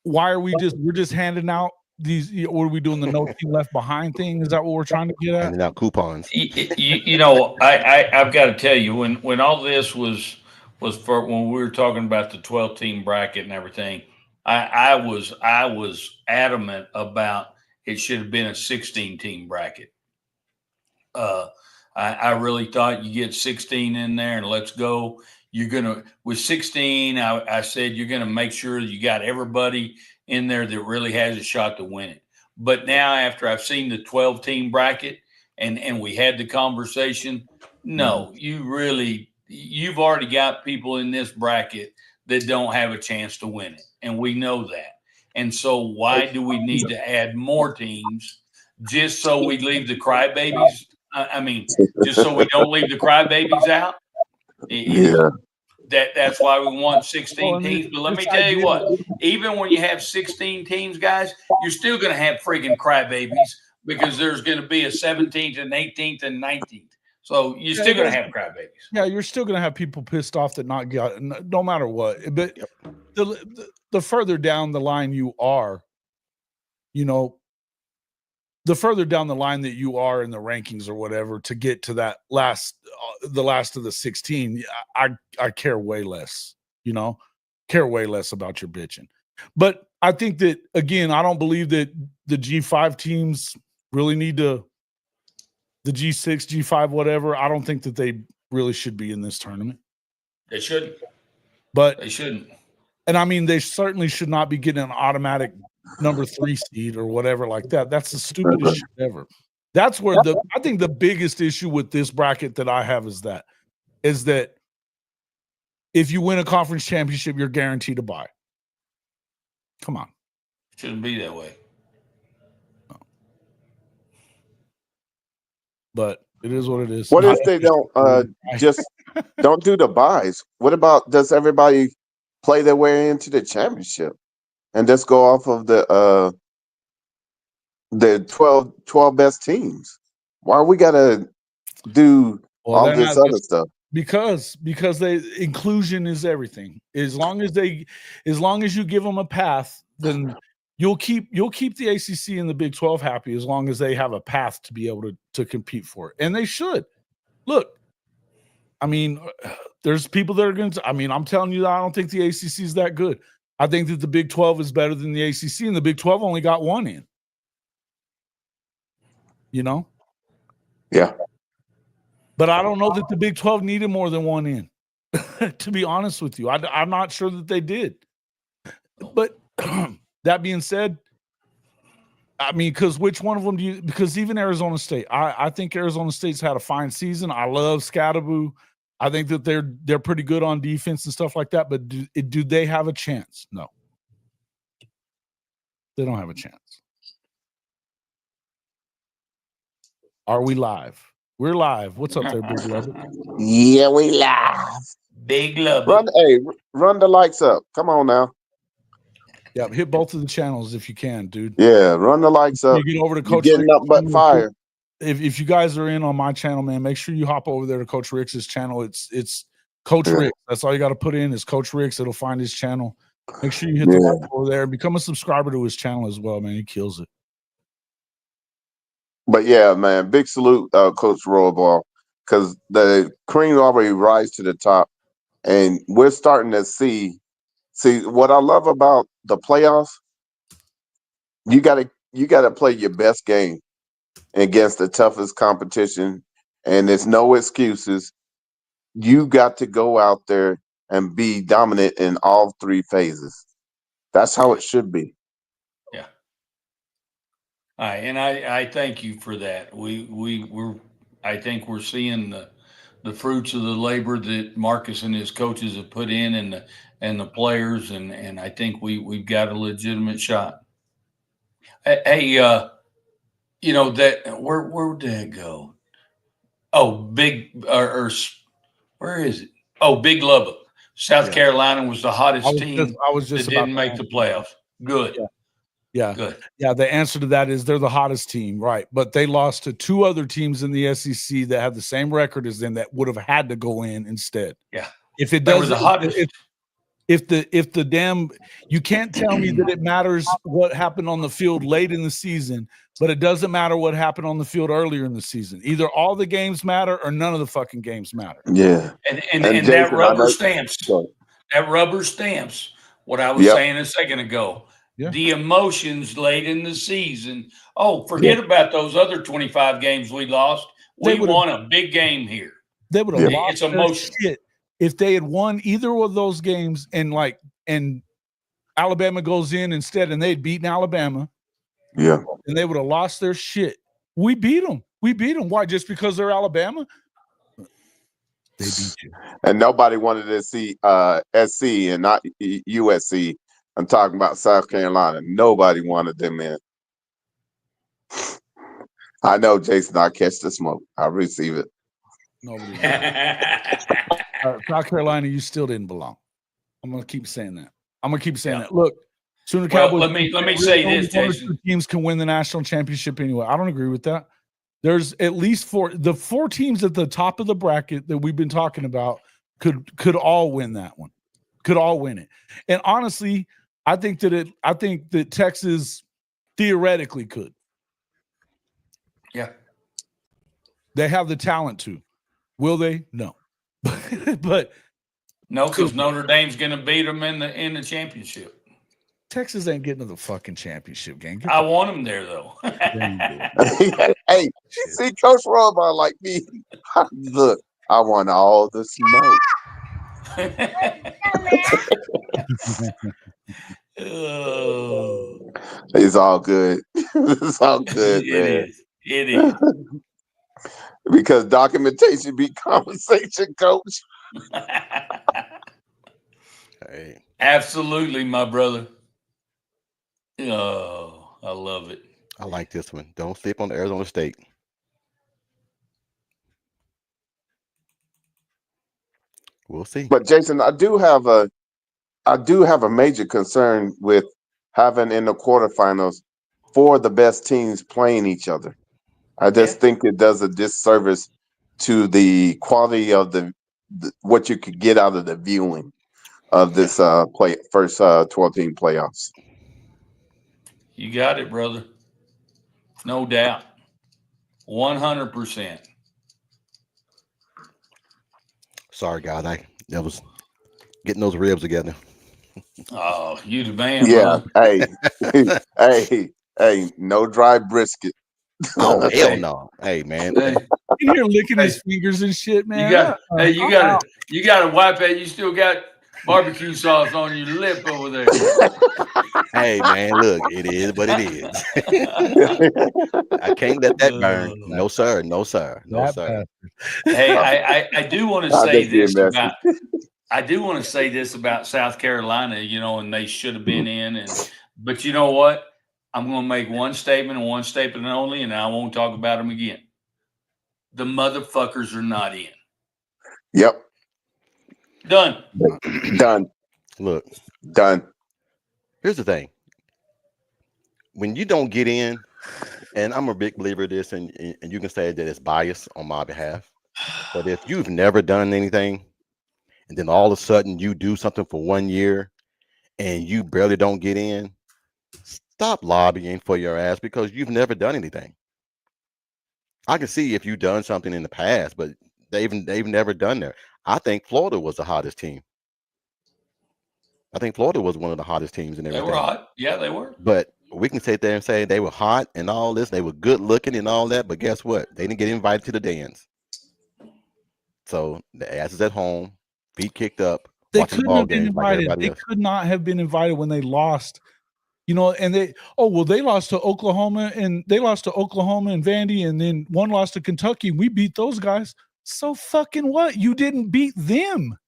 why are we're just handing out these? What are we doing? The no team left behind thing? Is that what we're trying to get at? Handing out coupons. I've got to tell you, when all this was was for when we were talking about the 12-team bracket and everything. I was adamant about it should have been a 16-team bracket. I really thought you get 16 in there and let's go. You're gonna with 16. I said you're gonna make sure you got everybody in there that really has a shot to win it. But now after I've seen the 12-team bracket and we had the conversation, no, you've already got people in this bracket that don't have a chance to win it, and we know that. And so why do we need to add more teams just so we leave the crybabies? I mean, just so we don't leave the crybabies out. You know, that's why we want 16 teams. But let me tell you what, even when you have 16 teams, guys, you're still going to have freaking crybabies because there's going to be a 17th and 18th and 19th. So you're still going to have crybabies. Yeah, you're still going to have people pissed off that not got no matter what. But the further down the line you are, you know, the further down the line that you are in the rankings or whatever to get to that the last of the 16, I care way less, you know, care way less about your bitching. But I think that, again, I don't believe that the G5 teams really need to, the G6, G5, whatever. I don't think that they really should be in this tournament. They shouldn't. But they shouldn't. And I mean, they certainly should not be getting an automatic number 3 seed or whatever like that. That's the stupidest shit ever. That's where I think the biggest issue with this bracket that I have is that if you win a conference championship, you're guaranteed to buy. Come on. Shouldn't be that way. No. But it is what it is. What if they don't just don't do the buys? What about does everybody play their way into the championship and just go off of the 12 best teams? Why we gotta do all this other stuff? Because inclusion is everything. As long as you give them a path, then you'll keep the ACC and the Big 12 happy as long as they have a path to be able to compete for it. And they should. Look, I mean, there's people that are going to, I mean, I'm telling you, I don't think the ACC is that good. I think that the Big 12 is better than the ACC, and the Big 12 only got one in. You know? Yeah. But I don't know that the Big 12 needed more than one in, to be honest with you. I'm not sure that they did. But that being said, I mean, because which one of them because even Arizona State, I think Arizona State's had a fine season. I love Scatterboo. I think that they're pretty good on defense and stuff like that. But do they have a chance? No. They don't have a chance. Are we live? We're live. What's up there, Big Lubbock? Yeah, we live. Big Lubbock. Run the lights up. Come on now. Yeah, hit both of the channels if you can, dude. Yeah, run the lights up. You get over to Coach You're getting up but fire. If you guys are in on my channel, man, make sure you hop over there to Coach Rick's channel. It's Coach Rick. That's all you got to put in is Coach Rick's. It'll find his channel. Make sure you hit the like over there. Become a subscriber to his channel as well, man. He kills it. But yeah, man, big salute, Coach Rollball, because the cream already rise to the top, and we're starting to see what I love about the playoffs. You gotta play your best game against the toughest competition, and there's no excuses. You got to go out there and be dominant in all 3 phases. That's how it should be. Yeah. All right, and I thank you for that. I think we're seeing the fruits of the labor that Marcus and his coaches have put in, and the players, and I think we've got a legitimate shot. Hey, you know that where did it go? Oh, big or where is it? Oh, Big Lubbock, South Carolina was the hottest team. I was just that didn't make the playoffs. Good. Yeah. Good. Yeah, the answer to that is they're the hottest team, right? But they lost to 2 other teams in the SEC that have the same record as them that would have had to go in instead. Yeah. If it They were does, the hottest. If the damn, you can't tell me that it matters what happened on the field late in the season, but it doesn't matter what happened on the field earlier in the season. Either all the games matter or none of the fucking games matter. Yeah. And Jason, that rubber stamps. That rubber stamps what I was saying a second ago. Yeah. The emotions late in the season. Oh, forget about those other 25 games we lost. We won a big game here. They would have lost It's emotion. shit if they had won either of those games and Alabama goes in instead and they'd beaten Alabama. Yeah. And they would have lost their shit. We beat them. Why? Just because they're Alabama? They beat you. And nobody wanted to see SC and not USC. I'm talking about South Carolina. Nobody wanted them in. I know, Jason. I catch the smoke. I receive it. Nobody. South Carolina, you still didn't belong. I'm gonna keep saying that. Look, Sooner Cowboys. Let me say this, Jason. Teams can win the national championship anyway. I don't agree with that. There's at least four teams at the top of the bracket that we've been talking about could all win that one. Could all win it. And honestly, I think that Texas theoretically could. Yeah. They have the talent to. Will they? No. But no, because Notre Dame's going to beat them in the championship. Texas ain't getting to the fucking championship game. I want them there, though. Hey, see, Coach Robar like me. Look, I want all the smoke. It's all good. It's all good, man. It is. Because documentation be conversation, Coach. Hey. Absolutely, my brother. Oh, I love it. I like this one. Don't sleep on Arizona State. We'll see. But Jason, I do have a major concern with having in the quarterfinals 4 of the best teams playing each other. I just think it does a disservice to the quality of the what you could get out of the viewing of this first 12-team playoffs. You got it, brother. No doubt. 100%. Sorry, guys. That was getting those ribs together. Oh, you the man. Yeah. Brother. Hey, no dry brisket. Oh, hell no. Hey, man. Hey, You're licking his fingers and shit, man. You gotta wipe that. You still got barbecue sauce on your lip over there. Hey, man, look, it is what it is. I can't let that burn. No, sir. No, sir. No, sir. Hey, I do want to say this about South Carolina, and they should have been in. But you know what? I'm going to make one statement and one statement only, and I won't talk about them again. The motherfuckers are not in. Yep. Done. Look. Done. Here's the thing. When you don't get in, and I'm a big believer of this, and you can say that it's biased on my behalf, but if you've never done anything, and then all of a sudden you do something for 1 year, and you barely don't get in, stop lobbying for your ass because you've never done anything. I can see if you've done something in the past, but they've never done that. I think Florida was the hottest team. I think Florida was one of the hottest teams in everything. They were hot. Yeah, they were. But we can sit there and say they were hot and all this. They were good looking and all that. But guess what? They didn't get invited to the dance. So the ass is at home, feet kicked up. They couldn't have been invited. They could not have been invited when they lost. And they lost to Oklahoma and Vandy, and then one lost to Kentucky. We beat those guys. So fucking what? You didn't beat them.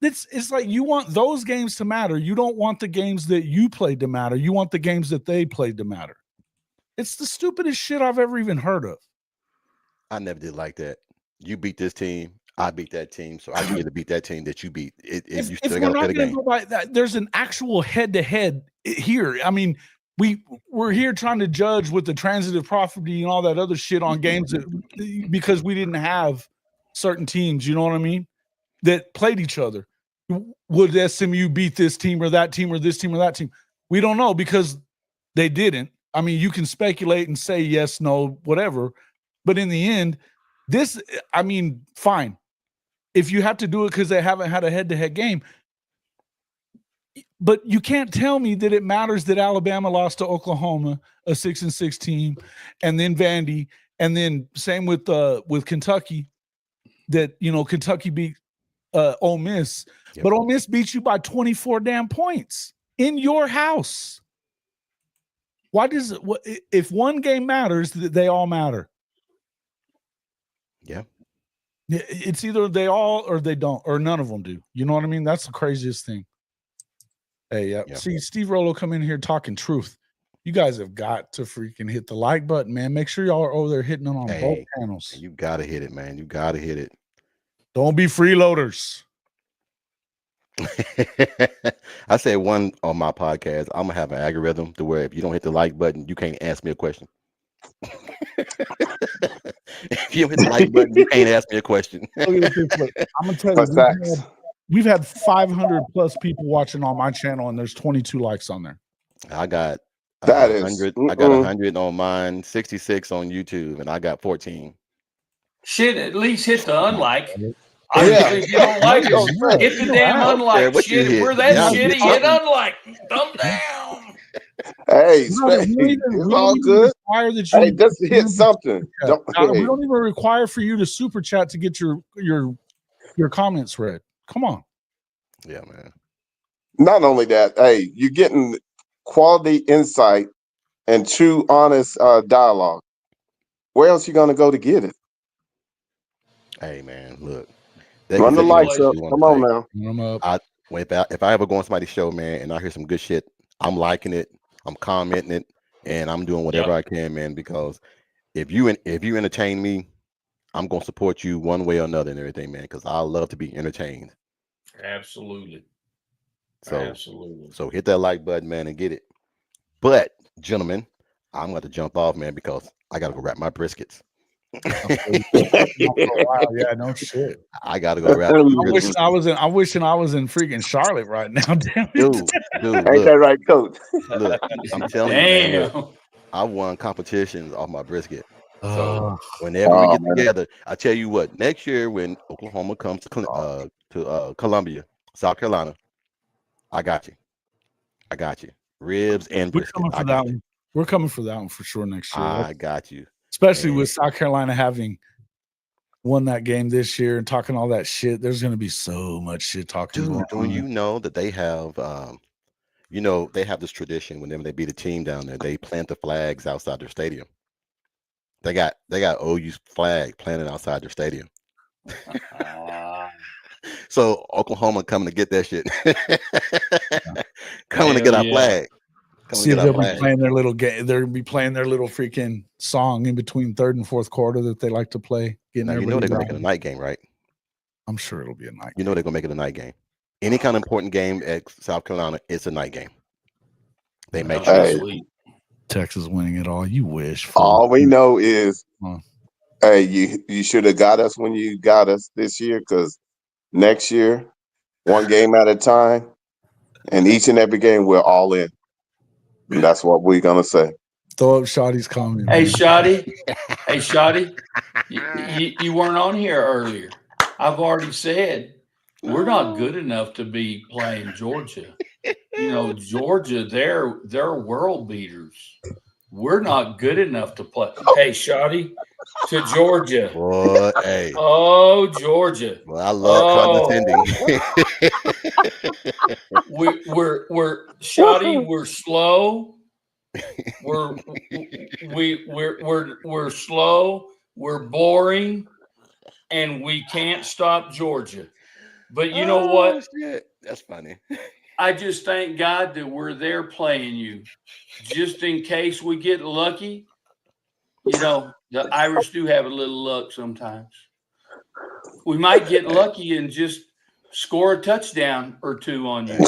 It's like you want those games to matter. You don't want the games that you played to matter. You want the games that they played to matter. It's the stupidest shit I've ever even heard of. I never did like that. You beat this team. I beat that team, so I get to beat that team that you beat. You still got to play the game. Go by that, there's an actual head-to-head here. I mean, we're here trying to judge with the transitive property and all that other shit on games because we didn't have certain teams. You know what I mean? That played each other. would SMU beat this team or that team or this team or that team? We don't know because they didn't. I mean, you can speculate and say yes, no, whatever. But in the end, fine. If you have to do it because they haven't had a head-to-head game, but you can't tell me that it matters that Alabama lost to Oklahoma, a 6-6 team, and then Vandy, and then same with Kentucky, that Kentucky beat Ole Miss, but Ole Miss beat you by 24 damn points in your house. Why does it? If one game matters, they all matter. Yeah, it's either they all or they don't, or none of them do. You know what I mean? That's the craziest thing. Hey, yeah. See, Steve Rollo come in here talking truth. You guys have got to freaking hit the like button, man. Make sure y'all are over there hitting it on both channels. You gotta hit it, man. You gotta hit it. Don't be freeloaders. I said one on my podcast, I'm gonna have an algorithm to where if you don't hit the like button, you can't ask me a question. If you don't hit the like button, you can't ask me a question. I'm gonna tell you, we've had 500 plus people watching on my channel, and there's 22 likes on there. I got 100. I got 100 on mine, 66 on YouTube, and I got 14. Shit, at least hit the unlike. If you don't like it, hit the damn unlike shit. If we're that shitty, hit unlike. Thumb down. Hey, it's all good. Hey, just hit something. We don't even require for you to super chat to get your comments read. Come on. Yeah, man. Not only that, hey, you're getting quality insight and true, honest dialogue. Where else you gonna go to get it? Hey, man, look. Run the lights up. Come on now. If I ever go on somebody's show, man, and I hear some good shit, I'm liking it, I'm commenting it, and I'm doing whatever I can, man. Because if you entertain me, I'm gonna support you one way or another and everything, man. Because I love to be entertained. Absolutely. So hit that like button, man, and get it. But gentlemen, I'm going to jump off, man, because I got to go wrap my briskets. Yeah, no shit. I gotta go wrap. I'm wishing I was in freaking Charlotte right now. Damn it. Dude, ain't that right, Coach? Look, I'm telling you, man, look, I won competitions off my brisket. So whenever we get together, I tell you what. Next year, when Oklahoma comes to Columbia, South Carolina, I got you. Ribs and brisket. We're coming for that one for sure next year. I got you. Especially with South Carolina having won that game this year and talking all that shit. There's going to be so much shit talking. Dude, don't you know that they have, they have this tradition whenever they beat a team down there, they plant the flags outside their stadium. They got OU's flag planted outside their stadium. So Oklahoma coming to get that shit. Coming to get our flag. See, they'll be playing their little game. They're gonna be playing their little freaking song in between third and fourth quarter that they like to play. Now, you know they're gonna make it a night game, right? I'm sure it'll be a night. You know they're gonna make it a night game. Any kind of important game at South Carolina, it's a night game. They make sure. Texas winning it all. You wish. All we know is, hey, you should have got us when you got us this year, because next year, one game at a time, and each and every game we're all in. And that's what we're gonna say. Throw up Shotty's comment. Hey, Shotty. You weren't on here earlier. I've already said we're not good enough to be playing Georgia. Georgia, they're world beaters. We're not good enough to play. Hey, Shotty, to Georgia. Boy, hey. Oh, Georgia. Well, I love condescending. We're Shotty. We're slow. We're slow. We're boring, and we can't stop Georgia. But you know what? Shit. That's funny. I just thank God that we're there playing you, just in case we get lucky. The Irish do have a little luck sometimes. We might get lucky and just score a touchdown or two on you.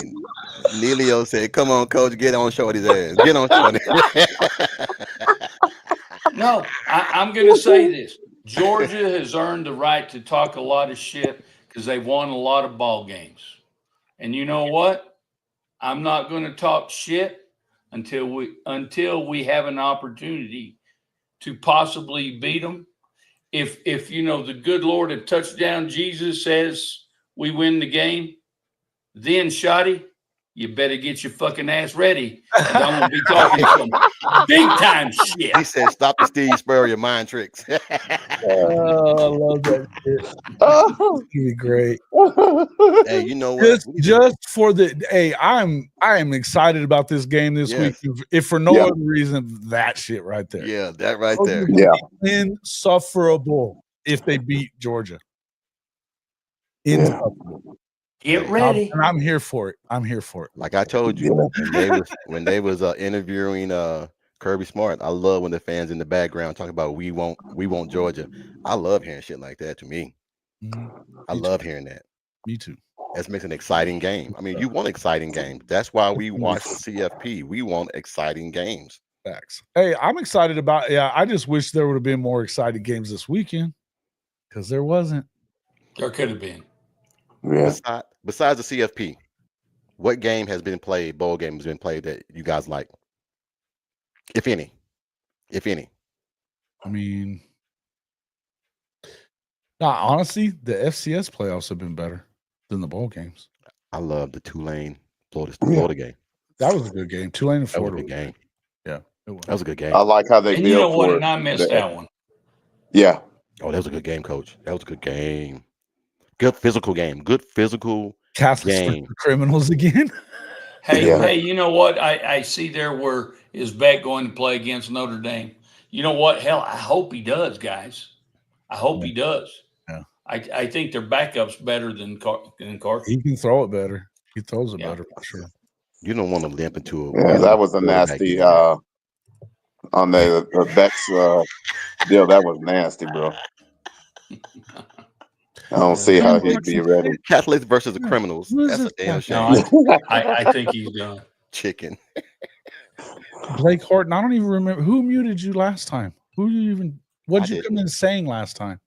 Neilio said, "Come on, coach, get on Shorty's ass. Get on Shorty." No, I'm going to say this. Georgia has earned the right to talk a lot of shit because they've won a lot of ball games. And you know what? I'm not going to talk shit until we have an opportunity to possibly beat them. If the good Lord at touchdown Jesus says we win the game, then Shotty, you better get your fucking ass ready. I'm gonna be talking some big time shit. He said, "Stop the Steve Spurrier mind tricks." Oh, I love that shit. It's gonna be great. Hey, you know what? Just for I am excited about this game this week. If for no other reason, that shit right there. Yeah, that right there. Yeah. Insufferable if they beat Georgia. Insufferable. Get ready. And I'm here for it. I'm here for it. Like I told you, when they was interviewing Kirby Smart, I love when the fans in the background talk about we want Georgia. I love hearing shit like that. To me, I love hearing that. Me too. That makes an exciting game. I mean, you want exciting games. That's why we watch the CFP. We want exciting games. Facts. Hey, I'm excited about. Yeah, I just wish there would have been more exciting games this weekend because there wasn't. There could have been. Yeah. Besides the CFP, what game has been played? Bowl game has been played that you guys like, if any. I mean, honestly, the FCS playoffs have been better than the bowl games. I love the Tulane Florida game. That was a good game. Tulane and Florida. That was a good game. Yeah, it was. That was a good game. I like how they And built you know what? for And I missed that one. Yeah. Oh, that was a good game, Coach. That was a good game. Good physical game. Good physical Catholics game. for criminals again. Hey, you know what? I see there where is Beck going to play against Notre Dame. You know what? Hell, I hope he does, guys. I hope he does. Yeah. I think their backup's better than Carter. He can throw it better. He throws it better for sure. You don't want to limp into it. Yeah, that was a nasty on the Beck's deal. That was nasty, bro. I don't see how he'd be ready. Catholics versus the criminals. That's a damn shame. No, I think he's done. Chicken. Blake Horton, I don't even remember who muted you last time. What did you come in saying last time?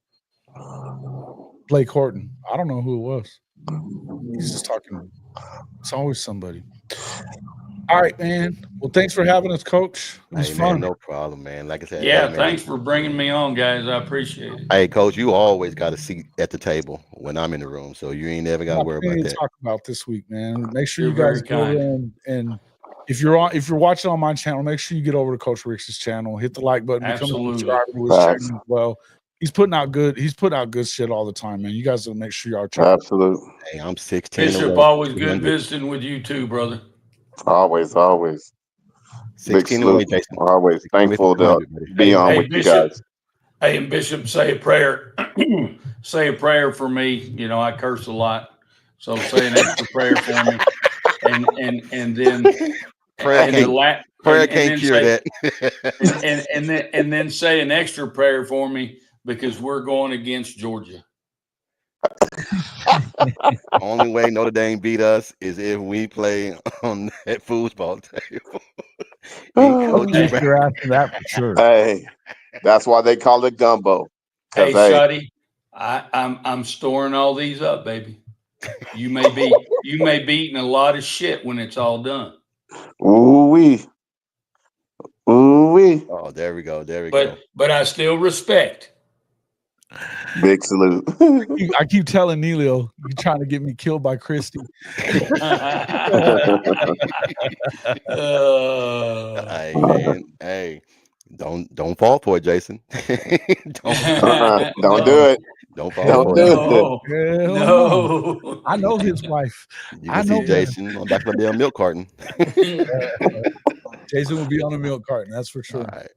Blake Horton. I don't know who it was. He's just talking. It's always somebody. All right, man. Well, thanks for having us, Coach. It was fun. Man, no problem, man. Like I said, Thanks for bringing me on, guys. I appreciate it. Hey, Coach, you always got a seat at the table when I'm in the room, so you ain't never got to worry about that. Talk about this week, man. Make sure you guys go in and if you're watching on my channel, make sure you get over to Coach Rick's channel, hit the like button, become a subscriber to his channel as well. He's putting out good shit all the time, man. You guys will make sure y'all check. Absolutely. Hey, I'm 16. Bishop, always good visiting with you too, brother. Always. 16 away, Jason. Always thankful to be on with you guys. Hey, and Bishop, say a prayer. Say a prayer for me. You know, I curse a lot, so say an extra prayer for me. And then prayer can't cure that. and then say an extra prayer for me because we're going against Georgia. Only way Notre Dame beat us is if we play on that foosball table. You're after that for sure. Hey, that's why they call it gumbo. Hey, Shotty, I'm storing all these up, baby. You may be eating a lot of shit when it's all done. Ooh-wee. Oh, there we go. But I still respect. Big salute. I keep telling Neilio, you're trying to get me killed by Christy. Hey, man. Hey, don't fall for it, Jason. Don't do it. Don't fall for it. No. I know his wife. You can see Jason on the back of a damn milk carton. Jason will be on a milk carton, that's for sure. All right.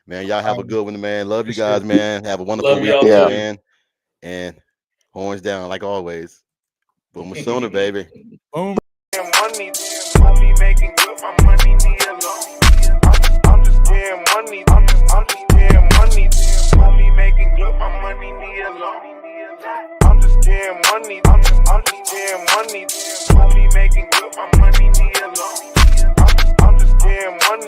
Man, y'all have a good one, man. Love you guys, man. Have a wonderful weekend, man. And horns down like always. Boom sooner, baby. Boom. Money, me making good, my money need a loan. I'm just getting money, I'm just getting money. Me making good, my money need a loan. I'm just getting money, I'm just getting money.